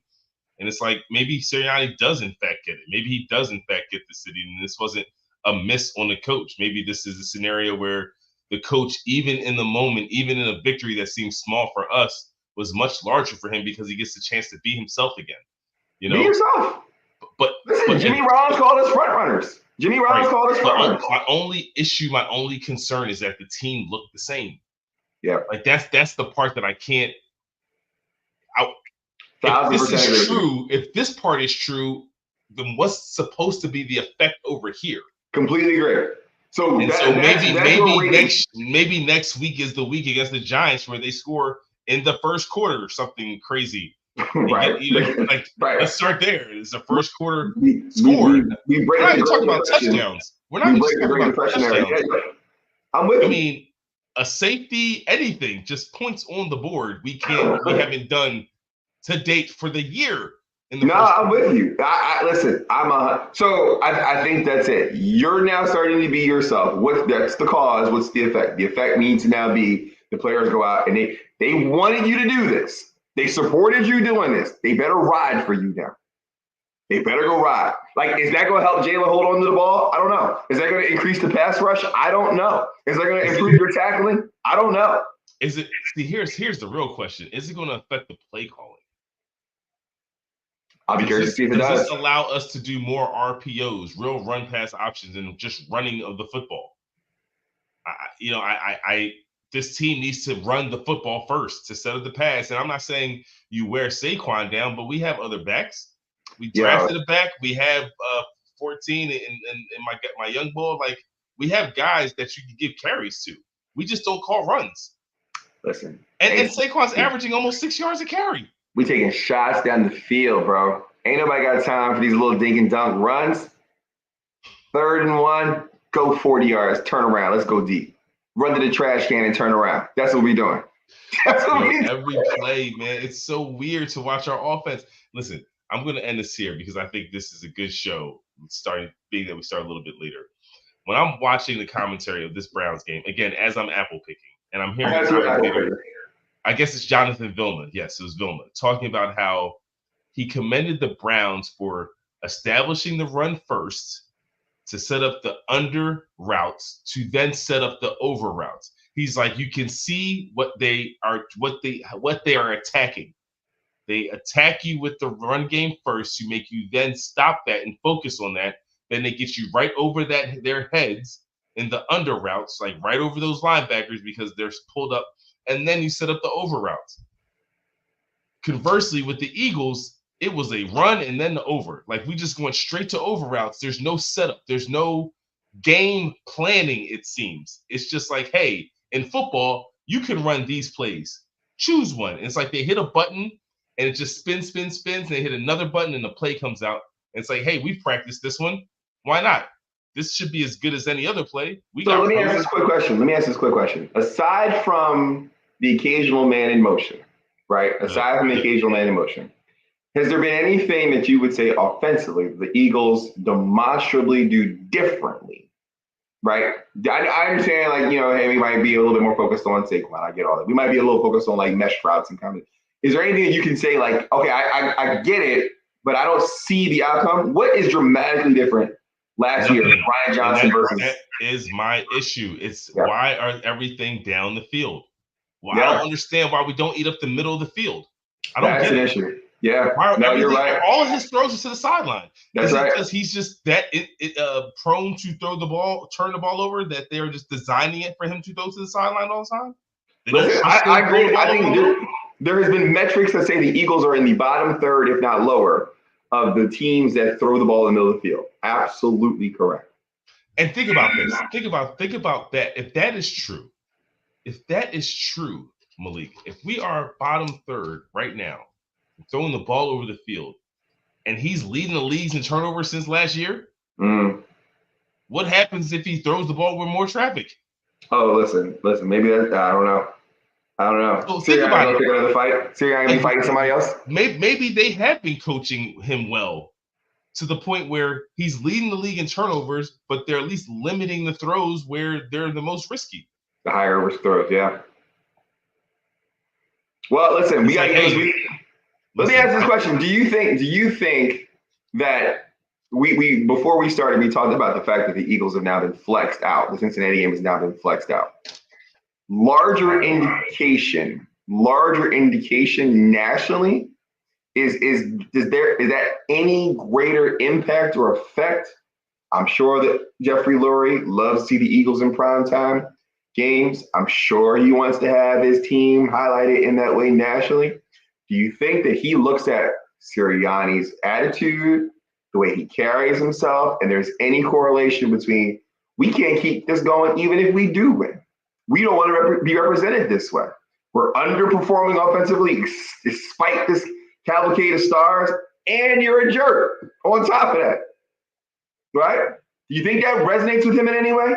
And it's like, maybe Sirianni does in fact get it. Maybe he does in fact get the city. And this wasn't a miss on the coach. Maybe this is a scenario where the coach, even in the moment, even in a victory that seems small for us, was much larger for him because he gets the chance to be himself again. Be yourself. But Jimmy Rollins called us front runners. Called us front runners. My only concern is that the team looked the same. Yeah. Like that's the part that I can't. If this part is true, then what's supposed to be the effect over here? Completely agree. So maybe next week is the week against the Giants where they score in the first quarter or something crazy. Right. Right. Let's start there. It's the first quarter scored. We're not even talking about touchdowns. We're not even talking about touchdowns. I'm with you. I mean, a safety, anything, just points on the board. We haven't done to date for the year. I'm with you. Listen. I think that's it. You're now starting to be yourself. That's the cause? What's the effect? The effect needs to now be the players go out and they wanted you to do this. They supported you doing this. They better ride for you now. They better go ride. Like, is that going to help Jalen hold on to the ball? I don't know. Is that going to increase the pass rush? I don't know. Is that going to improve your tackling? I don't know. Is it? See, here's the real question: is it going to affect the play calling? I'll be curious to see if it does. Does this allow us to do more RPOs, real run pass options, and just running of the football? This team needs to run the football first to set up the pass. And I'm not saying you wear Saquon down, but we have other backs. We drafted a back. We have 14 in my young bull. Like, we have guys that you can give carries to. We just don't call runs. Listen. And Saquon's averaging almost 6 yards a carry. We taking shots down the field, bro. Ain't nobody got time for these little dink and dunk runs. 3rd and 1, go 40 yards, turn around, let's go deep. Run to the trash can and turn around. That's what we're doing. That's what we're doing. Every play, man. It's so weird to watch our offense. Listen, I'm going to end this here because I think this is a good show. Being that we start a little bit later. When I'm watching the commentary of this Browns game, again, as I'm apple picking, and I'm hearing the commentator, I guess it's Jonathan Vilma. Yes, it was Vilma, talking about how he commended the Browns for establishing the run first to set up the under routes to then set up the over routes. He's like, you can see what they are attacking. They attack you with the run game first to make you then stop that and focus on that. Then they get you right over their heads in the under routes, like right over those linebackers because they're pulled up. And then you set up the over routes. Conversely, with the Eagles, it was a run and then the over. Like, we just went straight to over routes. There's no setup. There's no game planning, it seems. It's just like, hey, in football, you can run these plays. Choose one. It's like they hit a button and it just spins, and they hit another button and the play comes out. And it's like, hey, we've practiced this one. Why not? This should be as good as any other play. Let me ask this quick question. Aside from the occasional man in motion, right? Aside from the occasional man in motion, has there been anything that you would say offensively the Eagles demonstrably do differently, right? I understand, like, hey, we might be a little bit more focused on Saquon. I get all that. We might be a little focused on, like, mesh routes and kind of. Is there anything that you can say, like, okay, I get it, but I don't see the outcome? What is dramatically different last year, Brian Johnson versus? That is my issue. It's why are everything down the field? Well, I don't understand why we don't eat up the middle of the field. I don't get it. That's an issue. Yeah. You're right. All of his throws are to the sideline. That's right. Because he's just that prone to turn the ball over that they're just designing it for him to go to the sideline all the time. Listen, I agree. I think there has been metrics that say the Eagles are in the bottom third, if not lower, of the teams that throw the ball in the middle of the field. Absolutely correct. And think about this. Think about that. If that is true, Malik, if we are bottom third right now, throwing the ball over the field, and he's leading the leagues in turnovers since last year, what happens if he throws the ball with more traffic? Oh, listen. Maybe that. I don't know. So think about it. Another fight. So you're gonna be fighting somebody else? Maybe they have been coaching him well to the point where he's leading the league in turnovers, but they're at least limiting the throws where they're the most risky. The higher risk throws, yeah. Well, listen, let me ask this question. Do you think that we before we started, we talked about the fact that the Eagles have now been flexed out. The Cincinnati game has now been flexed out. Larger indication nationally is that any greater impact or effect? I'm sure that Jeffrey Lurie loves to see the Eagles in primetime games. I'm sure he wants to have his team highlighted in that way nationally. Do you think that he looks at Sirianni's attitude, the way he carries himself, and there's any correlation between we can't keep this going even if we do win? We don't want to be represented this way. We're underperforming offensively despite this cavalcade of stars, and you're a jerk on top of that, right? Do you think that resonates with him in any way?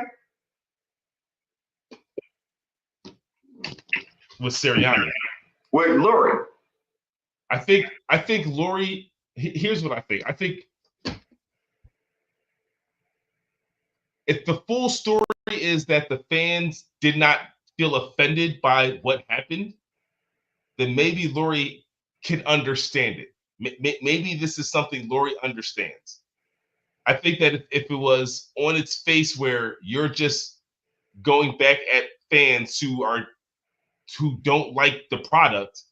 With Sirianni. With Lurie. I think Lurie, here's what I think. I think if the full story is that the fans did not feel offended by what happened, then maybe Lurie can understand it. maybe this is something Lurie understands. I think that if it was on its face where you're just going back at fans who don't like the product,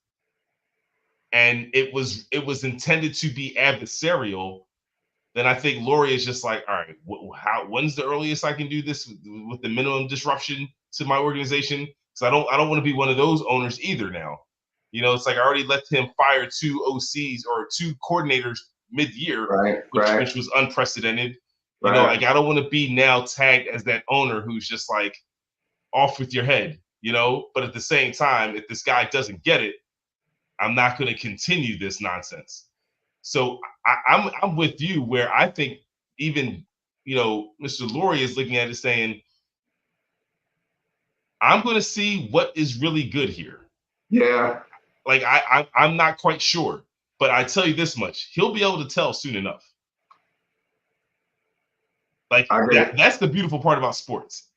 and it was intended to be adversarial, then I think Lurie is just like, all right, when's the earliest I can do this with the minimum disruption to my organization? Because I don't want to be one of those owners either now. It's like I already let him fire 2 OCs or 2 coordinators mid-year, which was unprecedented. Like I don't want to be now tagged as that owner who's just like off with your head, But at the same time, if this guy doesn't get it, I'm not going to continue this nonsense. So I'm with you where I think even, Mr. Lurie is looking at it saying, I'm going to see what is really good here. Yeah. Like I'm not quite sure, but I tell you this much, he'll be able to tell soon enough. Like that's the beautiful part about sports.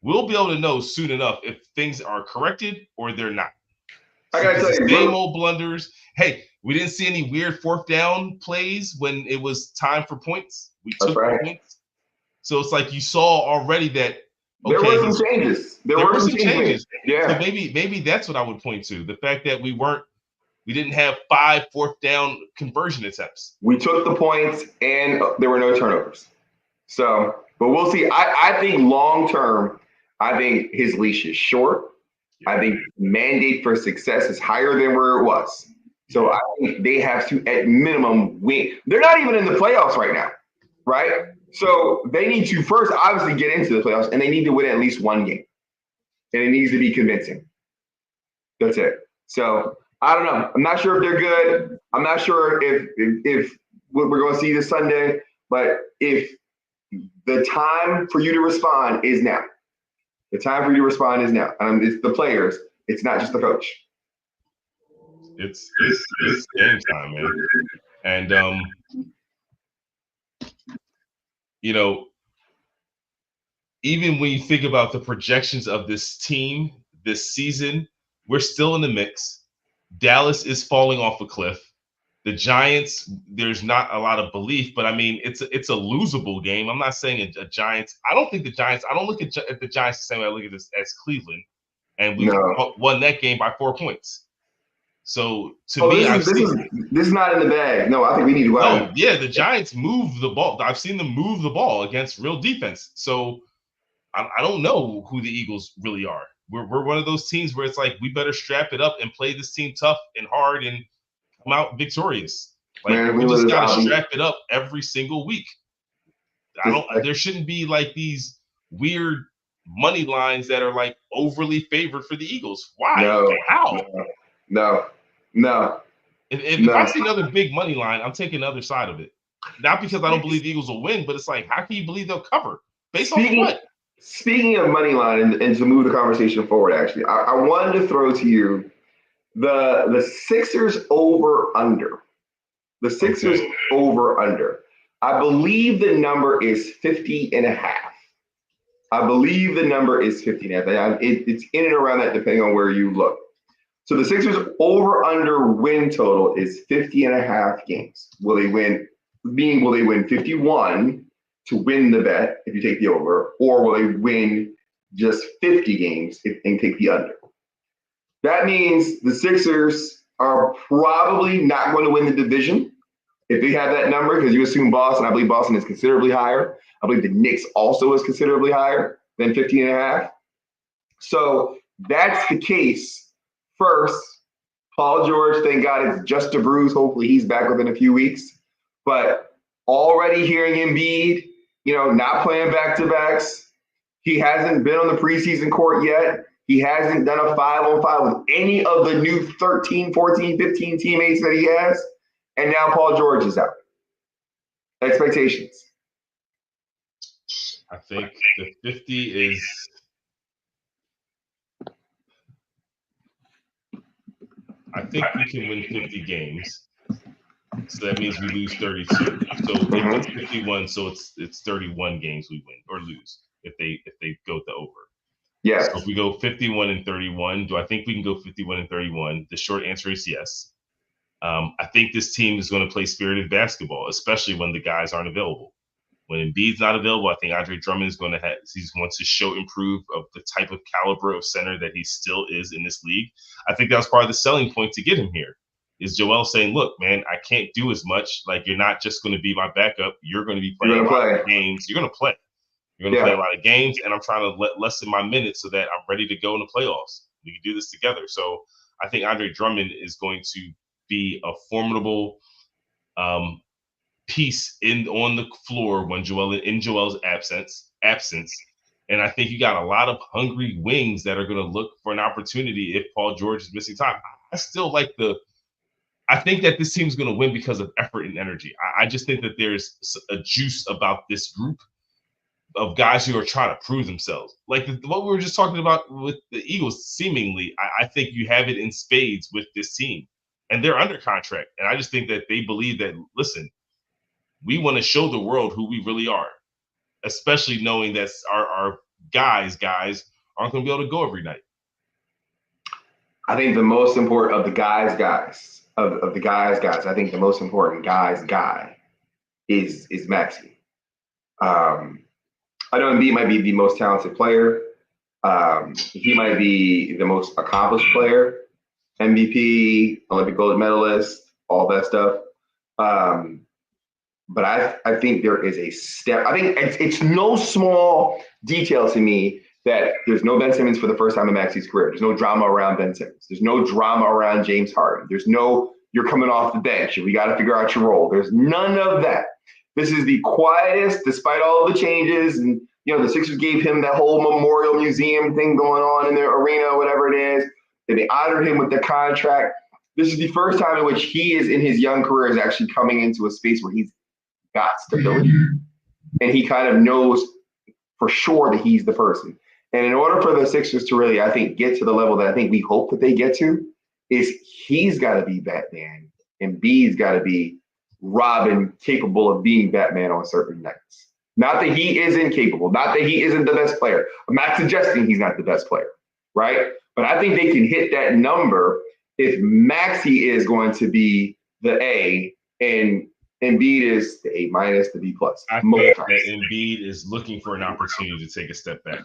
We'll be able to know soon enough if things are corrected or they're not. I gotta tell you, same old blunders. Hey, we didn't see any weird 4th down plays when it was time for points. We took points. So it's like you saw already that there were some changes. There were some changes. Yeah. So maybe that's what I would point to. The fact that we didn't have 5 4th down conversion attempts. We took the points and there were no turnovers. So, but we'll see. I think long term, I think his leash is short. Yeah. I think mandate for success is higher than where it was. So I think they have to, at minimum, win. They're not even in the playoffs right now, right? So they need to first obviously get into the playoffs, and they need to win at least 1 game. And it needs to be convincing. That's it. So I don't know. I'm not sure if they're good. I'm not sure if what we're going to see this Sunday. But if the time for you to respond is now. The time for you to respond is now. It's the players. It's not just the coach. It's game time, man. And even when you think about the projections of this team this season, we're still in the mix. Dallas is falling off a cliff. The Giants, there's not a lot of belief, but I mean, it's a losable game. I'm not saying a Giants. I don't think the Giants. I don't look at the Giants the same way I look at this as Cleveland, and we won that game by 4 points. So to me, this is not in the bag. No, I think we need to go out. No, yeah, the Giants move the ball. I've seen them move the ball against real defense. So I don't know who the Eagles really are. We're one of those teams where it's like we better strap it up and play this team tough and hard and come out victorious. Like we just gotta strap it up every single week. There shouldn't be like these weird money lines that are like overly favored for the Eagles. Why? No, how? No. If I see another big money line, I'm taking the other side of it. Not because I don't believe the Eagles will win, but it's like, how can you believe they'll cover? Based on what? Speaking of money line, and to move the conversation forward, actually, I wanted to throw to you the Sixers over-under. The Sixers over-under. I believe the number is 50.5. I believe the number is 50.5. It's in and around that depending on where you look. So the Sixers over-under win total is 50.5 games. Will they win 51 to win the bet if you take the over, or will they win just 50 games and take the under? That means the Sixers are probably not going to win the division if they have that number, because you assume Boston. I believe Boston is considerably higher. I believe the Knicks also is considerably higher than 50.5. So that's the case. First, Paul George, thank God it's just a bruise. Hopefully he's back within a few weeks. But already hearing Embiid, not playing back-to-backs. He hasn't been on the preseason court yet. He hasn't done a 5-on-5 with any of the new 13, 14, 15 teammates that he has. And now Paul George is out. Expectations. I think the 50 is – I think we can win 50 games. So that means we lose 32. So it's 51, so it's 31 games we win or lose if they go the over. Yes. So if we go 51 and 31, do I think we can go 51 and 31? The short answer is yes. I think this team is going to play spirited basketball, especially when the guys aren't available. When Embiid's not available, I think Andre Drummond is going to wants to show improve of the type of caliber of center that he still is in this league. I think that was part of the selling point to get him here. Is Joel saying, look, man, I can't do as much. Like, you're not just going to be my backup. You're going to be playing a lot of games. You're going to play. You're going to play a lot of games, and I'm trying to lessen my minutes so that I'm ready to go in the playoffs. We can do this together. So I think Andre Drummond is going to be a formidable piece on the floor when Joel's absence. And I think you got a lot of hungry wings that are going to look for an opportunity if Paul George is missing time. I think that this team is going to win because of effort and energy. I just think that there's a juice about this group of guys who are trying to prove themselves. Like what we were just talking about with the Eagles, seemingly, I think you have it in spades with this team. And they're under contract. And I just think that they believe that, listen, we want to show the world who we really are, especially knowing that our guys aren't going to be able to go every night. I think the most important of the guys, I think the most important guy is Maxey. I know Embiid might be the most talented player. He might be the most accomplished player, MVP, Olympic gold medalist, all that stuff. But I think there is a step. I think it's no small detail to me that there's no Ben Simmons for the first time in Maxey's career. There's no drama around Ben Simmons. There's no drama around James Harden. There's no, you're coming off the bench and we got to figure out your role. There's none of that. This is the quietest, despite all of the changes. And, the Sixers gave him that whole memorial museum thing going on in their arena, whatever it is. And they honored him with the contract. This is the first time in which he is in his young career is actually coming into a space where he's got stability. And he kind of knows for sure that he's the person. And in order for the Sixers to really, I think, get to the level that I think we hope that they get to, is he's got to be Batman and B's got to be Robin, capable of being Batman on certain nights. Not that he isn't capable, not that he isn't the best player. I'm not suggesting he's not the best player, right? But I think they can hit that number if Maxey is going to be the A and Embiid is the A minus, the B plus. I think that Embiid is looking for an opportunity to take a step back.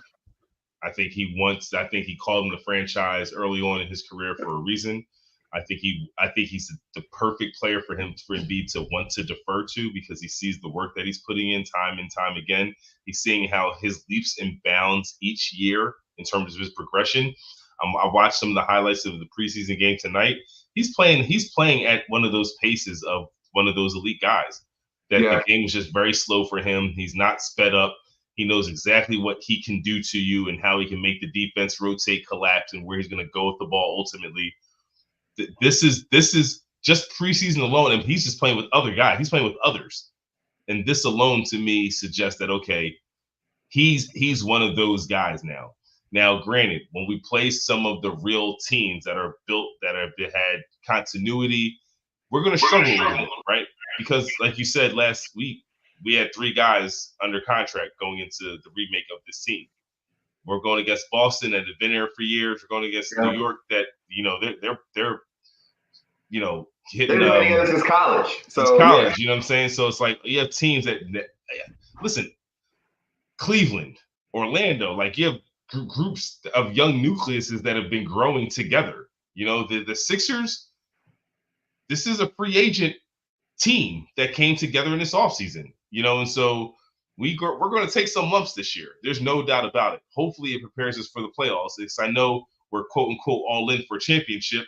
I think he called him the franchise early on in his career for a reason. I think he's the perfect player for Embiid to want to defer to because he sees the work that he's putting in time and time again. He's seeing how his leaps and bounds each year in terms of his progression. I watched some of the highlights of the preseason game tonight. He's playing at one of those paces of one of those elite guys. The game was just very slow for him. He's not sped up. He knows exactly what he can do to you and how he can make the defense rotate, collapse, and where he's going to go with the ball ultimately. This is just preseason alone, and he's just playing with other guys. He's playing with others. And this alone, to me, suggests that, okay, he's one of those guys now. Now, granted, when we play some of the real teams that are built, that have had continuity, we're going to struggle with it, right? Because, like you said last week, we had 3 guys under contract going into the remake of this team. We're going against Boston that have been there for years. We're going against New York that, they're hitting. They've been against since college. So since college, you know what I'm saying? So it's like you have teams that listen, Cleveland, Orlando, like you have groups of young nucleuses that have been growing together. The Sixers, this is a free agent team that came together in this offseason, and so we're going to take some lumps this year. There's no doubt about it. Hopefully it prepares us for the playoffs, because I know we're quote unquote all in for a championship.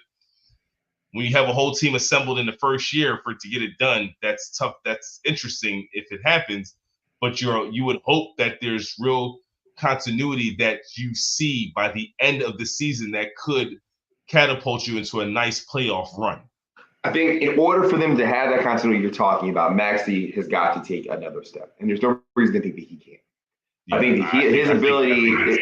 When you have a whole team assembled in the first year for it to get it done, that's tough. That's interesting if it happens, but you would hope that there's real continuity that you see by the end of the season that could catapult you into a nice playoff run. I think in order for them to have that continuity you're talking about, Maxey has got to take another step, and there's no reason to think that he can't. Yeah, I think his ability.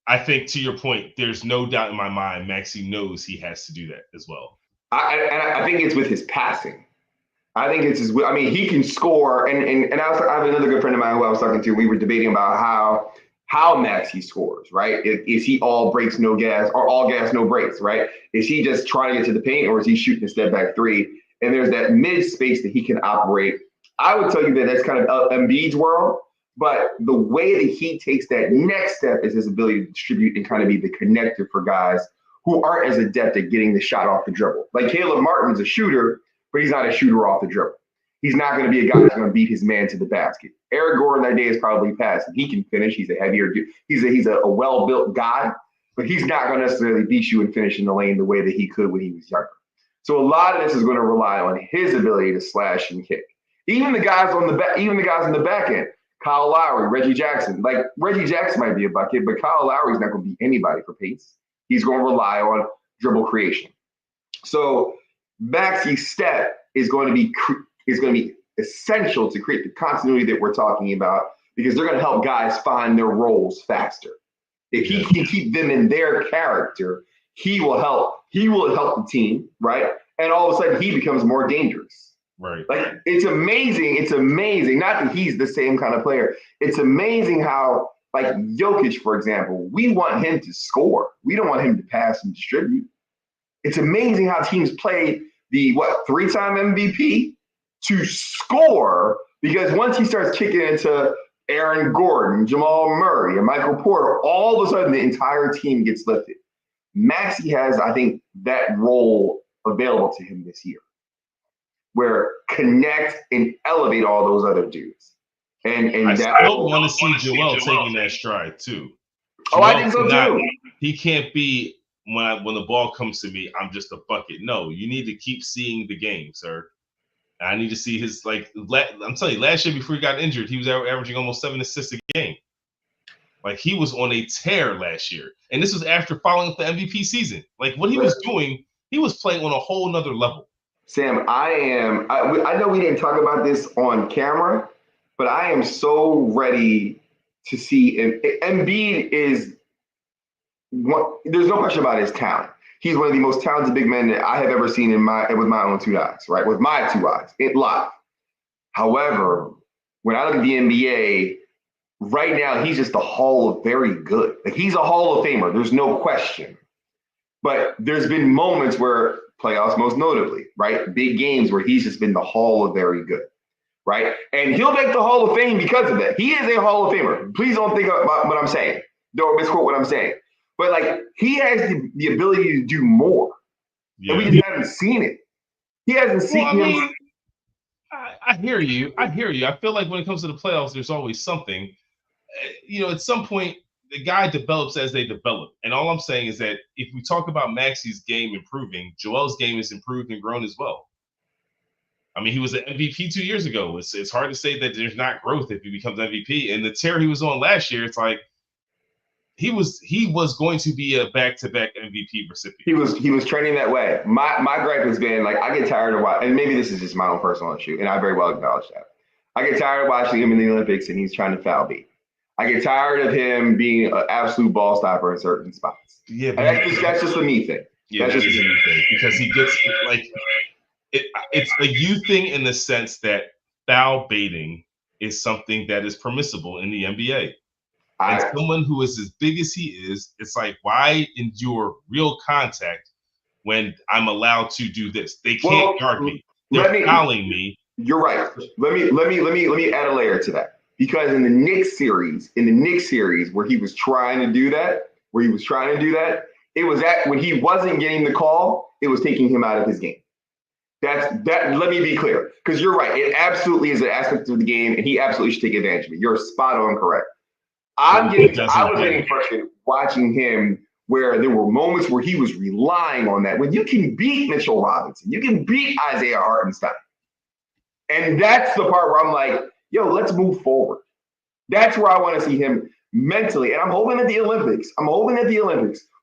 I think, to your point, there's no doubt in my mind, Maxey knows he has to do that as well. I think it's with his passing. I think it's he can score, and I have another good friend of mine who I was talking to. We were debating about how how Maxey scores, right? Is he all breaks, no gas, or all gas, no breaks, right? Is he just trying to get to the paint, or is he shooting a step back three? And there's that mid space that he can operate. I would tell you that that's kind of Embiid's world, but the way that he takes that next step is his ability to distribute and kind of be the connector for guys who aren't as adept at getting the shot off the dribble. Like Caleb Martin's a shooter, but he's not a shooter off the dribble. He's not going to be a guy that's going to beat his man to the basket. Eric Gordon that day is probably past. He can finish. He's a heavier dude. He's a well-built guy, but he's not going to necessarily beat you and finish in the lane the way that he could when he was younger. So a lot of this is going to rely on his ability to slash and kick. Even the guys on the back, even the guys on the back end, Kyle Lowry, Reggie Jackson. Like Reggie Jackson might be a bucket, but Kyle Lowry's not going to beat anybody for pace. He's going to rely on dribble creation. So Maxey's step is going to be essential to create the continuity that we're talking about, because they're going to help guys find their roles faster. If he can keep them in their character, he will help the team, right? And all of a sudden he becomes more dangerous. Right. Like it's amazing. It's amazing. Not that he's the same kind of player. It's amazing how, like Jokic, for example, we want him to score. We don't want him to pass and distribute. It's amazing how teams play the three-time MVP to score, because once he starts kicking into Aaron Gordon, Jamal Murray, and Michael Porter, all of a sudden the entire team gets lifted. Maxey has, I think, that role available to him this year, where connect and elevate all those other dudes. And I still want to see Joel taking that stride too. Joel, I think so too. He can't be when the ball comes to me, I'm just a bucket. No, you need to keep seeing the game, sir. I need to see his I'm telling you, last year before he got injured, he was averaging almost 7 assists a game. Like he was on a tear last year, and this was after following up the MVP season. Like what he was doing, he was playing on a whole nother level. Sam, I know we didn't talk about this on camera, but I am so ready to see. Embiid is there's no question about his talent. He's one of the most talented big men that I have ever seen with my own two eyes, right? With my two eyes, live. However, when I look at the NBA, right now, he's just a Hall of Very Good. Like he's a Hall of Famer. There's no question. But there's been moments where playoffs, most notably, right? Big games where he's just been the Hall of Very Good, right? And he'll make the Hall of Fame because of that. He is a Hall of Famer. Please don't think about what I'm saying. Don't misquote what I'm saying. But like he has the ability to do more. Yeah. And we just haven't seen it. He hasn't seen him. I hear you. I feel like when it comes to the playoffs, there's always something. At some point, the guy develops as they develop. And all I'm saying is that if we talk about Maxey's game improving, Joel's game has improved and grown as well. I mean, he was an MVP 2 years ago. It's hard to say that there's not growth if he becomes MVP. And the tear he was on last year, it's like he was going to be a back-to-back MVP recipient. He was training that way. My gripe has been like I get tired of watching, and maybe this is just my own personal issue, and I very well acknowledge that. I get tired of watching him in the Olympics, and he's trying to foul beat. I get tired of him being an absolute ball stopper in certain spots. Yeah, that's just a me thing. Yeah, that's just a me thing because he gets like it's a you thing in the sense that foul baiting is something that is permissible in the NBA. And someone who is as big as he is, it's like, why endure real contact when I'm allowed to do this? They can't guard me. They're fouling me. You're right. Let me add a layer to that. Because in the Knicks series, where he was trying to do that, it was when he wasn't getting the call, it was taking him out of his game. That. Let me be clear, because you're right. It absolutely is an aspect of the game, and he absolutely should take advantage of it. You're spot on correct. I was getting frustrated watching him where there were moments where he was relying on that. When you can beat Mitchell Robinson, you can beat Isaiah Hartenstein. And that's the part where I'm like, yo, let's move forward. That's where I want to see him mentally. And I'm hoping at the Olympics,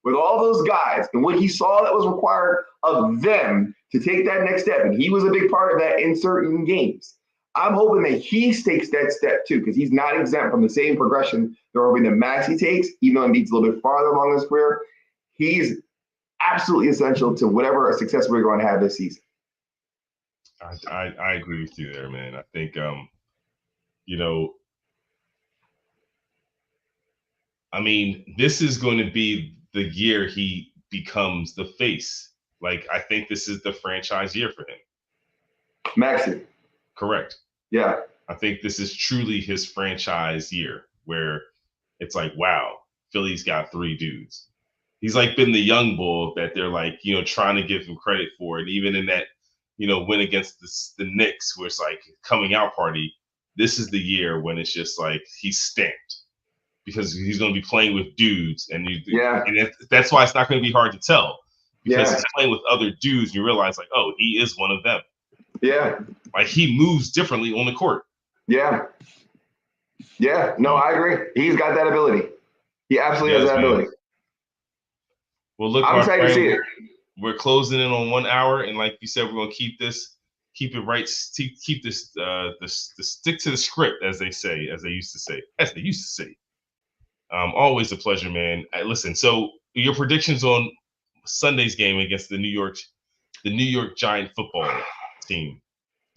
with all those guys and what he saw that was required of them to take that next step. And he was a big part of that in certain games. I'm hoping that he takes that step too, because he's not exempt from the same progression they're hoping that Maxey takes, even though Embiid's a little bit farther along his career. He's absolutely essential to whatever success we're going to have this season. I agree with you there, man. I think, I mean, this is going to be the year he becomes the face. Like, I think this is the franchise year for him. Maxey. Correct. Yeah. I think this is truly his franchise year where it's like, wow, Philly's got 3 dudes. He's like been the young bull that they're like, trying to give him credit for. And even in that, win against the Knicks, where it's like coming out party, this is the year when it's just like he's stamped because he's going to be playing with dudes. And that's why it's not going to be hard to tell because he's playing with other dudes. And you realize like, oh, he is one of them. Yeah. Like he moves differently on the court. Yeah. Yeah. No, I agree. He's got that ability. He absolutely has that ability. Well, look, I'm excited to see it. We're closing in on 1 hour, and like you said, we're gonna keep it right, keep this stick to the script, as they used to say. Always a pleasure, man. Listen, so your predictions on Sunday's game against the New York Giant football team.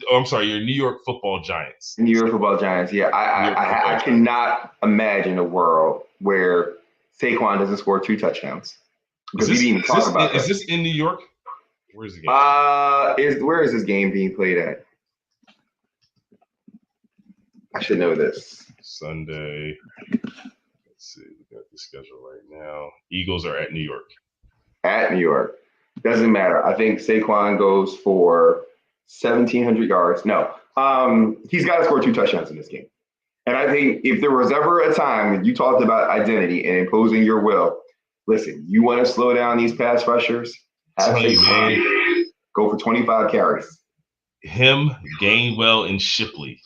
Oh, I'm sorry, your New York Football Giants. New York Football Giants. Yeah, I cannot imagine a world where Saquon doesn't score 2 touchdowns. Because we didn't even talk about that. Is this in New York? Where's the game? Where is this game being played at? I should know this. Sunday. Let's see. We got the schedule right now. Eagles are at New York. At New York. Doesn't matter. I think Saquon goes for 1,700 yards. No. He's got to score 2 touchdowns in this game. And I think if there was ever a time when you talked about identity and imposing your will, listen, you want to slow down these pass rushers? Have Saquon go for 25 carries. Him, Gainwell, and Shipley.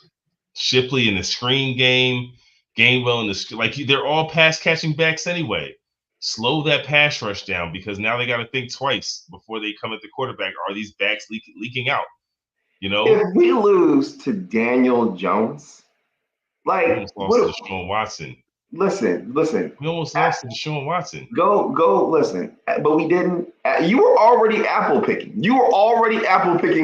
Shipley in the screen game. Gainwell in the like they're all pass catching backs anyway. Slow that pass rush down because now they got to think twice before they come at the quarterback. Are these backs leaking out? If we lose to Daniel Jones, like we almost lost to Deshaun Watson. Listen. We almost lost to Deshaun Watson. Go listen. But we didn't. You were already apple picking.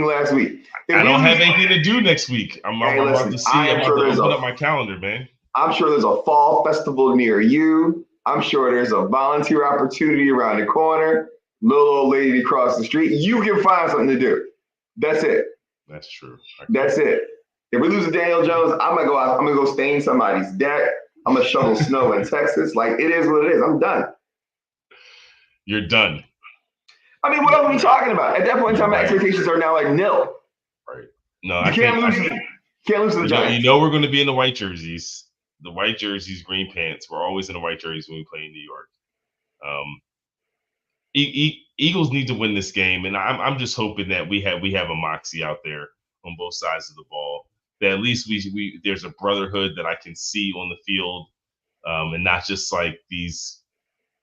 Last week. I don't have anything to do next week. I'm about to see. I'm about to open up my calendar, man. I'm sure there's a fall festival near you. I'm sure there's a volunteer opportunity around the corner. Little old lady across the street. You can find something to do. That's it. That's true. That's it. If we lose to Daniel Jones, I'm gonna go out. I'm gonna go stain somebody's deck. I'm gonna shovel snow in Texas. Like it is what it is. I'm done. You're done. I mean, what else are we talking about? At that point in time, my expectations are now like nil. Right. No, you can't lose to the Giants. We're going to be in the white jerseys. The white jerseys, green pants. We're always in the white jerseys when we play in New York. Eagles need to win this game, and I'm just hoping that we have a moxie out there on both sides of the ball. That at least we there's a brotherhood that I can see on the field, and not just like these.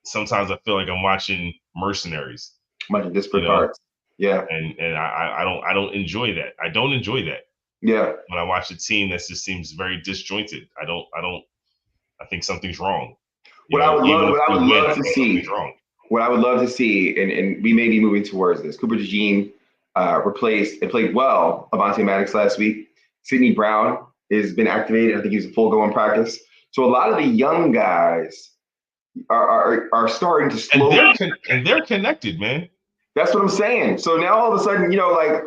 Sometimes I feel like I'm watching mercenaries. Much disparate parts. Yeah. And I don't enjoy that. I don't enjoy that. Yeah. When I watch a team that just seems very disjointed, I think something's wrong. What I would love to see, and we may be moving towards this, Cooper DeJean replaced and played well Avonte Maddox last week. Sidney Brown has been activated. I think he's a full go in practice. So a lot of the young guys are starting to slow. And they're connected, man. That's what I'm saying. So now all of a sudden, like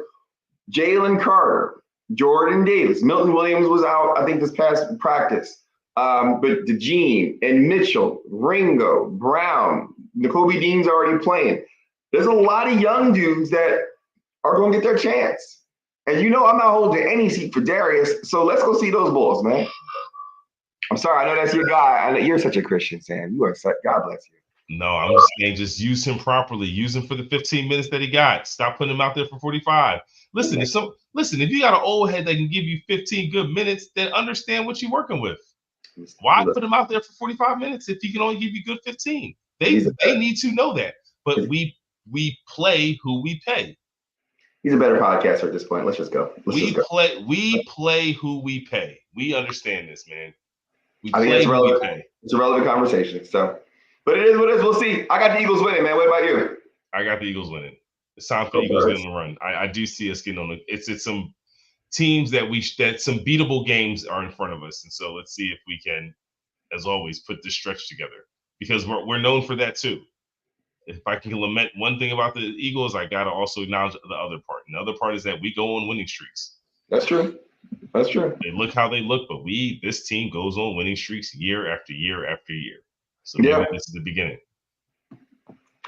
Jalen Carter, Jordan Davis, Milton Williams was out, I think, this past practice. But DeJean and Mitchell, Ringo, Brown, Nakobe Dean's already playing. There's a lot of young dudes that are going to get their chance. And I'm not holding any seat for Darius. So let's go see those Bulls, man. I'm sorry. I know that's your guy. I know you're such a Christian, Sam. You are such, God bless you. No, I'm just saying, just use him properly. Use him for the 15 minutes that he got. Stop putting him out there for 45. Listen, if you got an old head that can give you 15 good minutes, then understand what you're working with. Why put him out there for 45 minutes if he can only give you good 15? They need to know that. But we play who we pay. He's a better podcaster at this point. Let's just go. We play who we pay. We understand this, man. I think it's relevant. It's a relevant conversation. So, but it is what it is. We'll see. I got the Eagles winning, man. What about you? I got the Eagles winning. It's time for the Eagles getting the run. I do see us getting on the. It's some teams that some beatable games are in front of us, and so let's see if we can as always, put this stretch together because we're known for that too. If I can lament one thing about the Eagles, I got to also acknowledge the other part. And the other part is that we go on winning streaks. That's true. That's true. They look how they look, but this team goes on winning streaks year after year after year. So Yeah. maybe this is the beginning.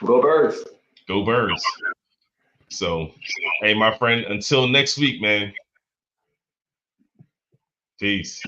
Go Birds. Go Birds. So, hey, my friend, until next week, man. Peace.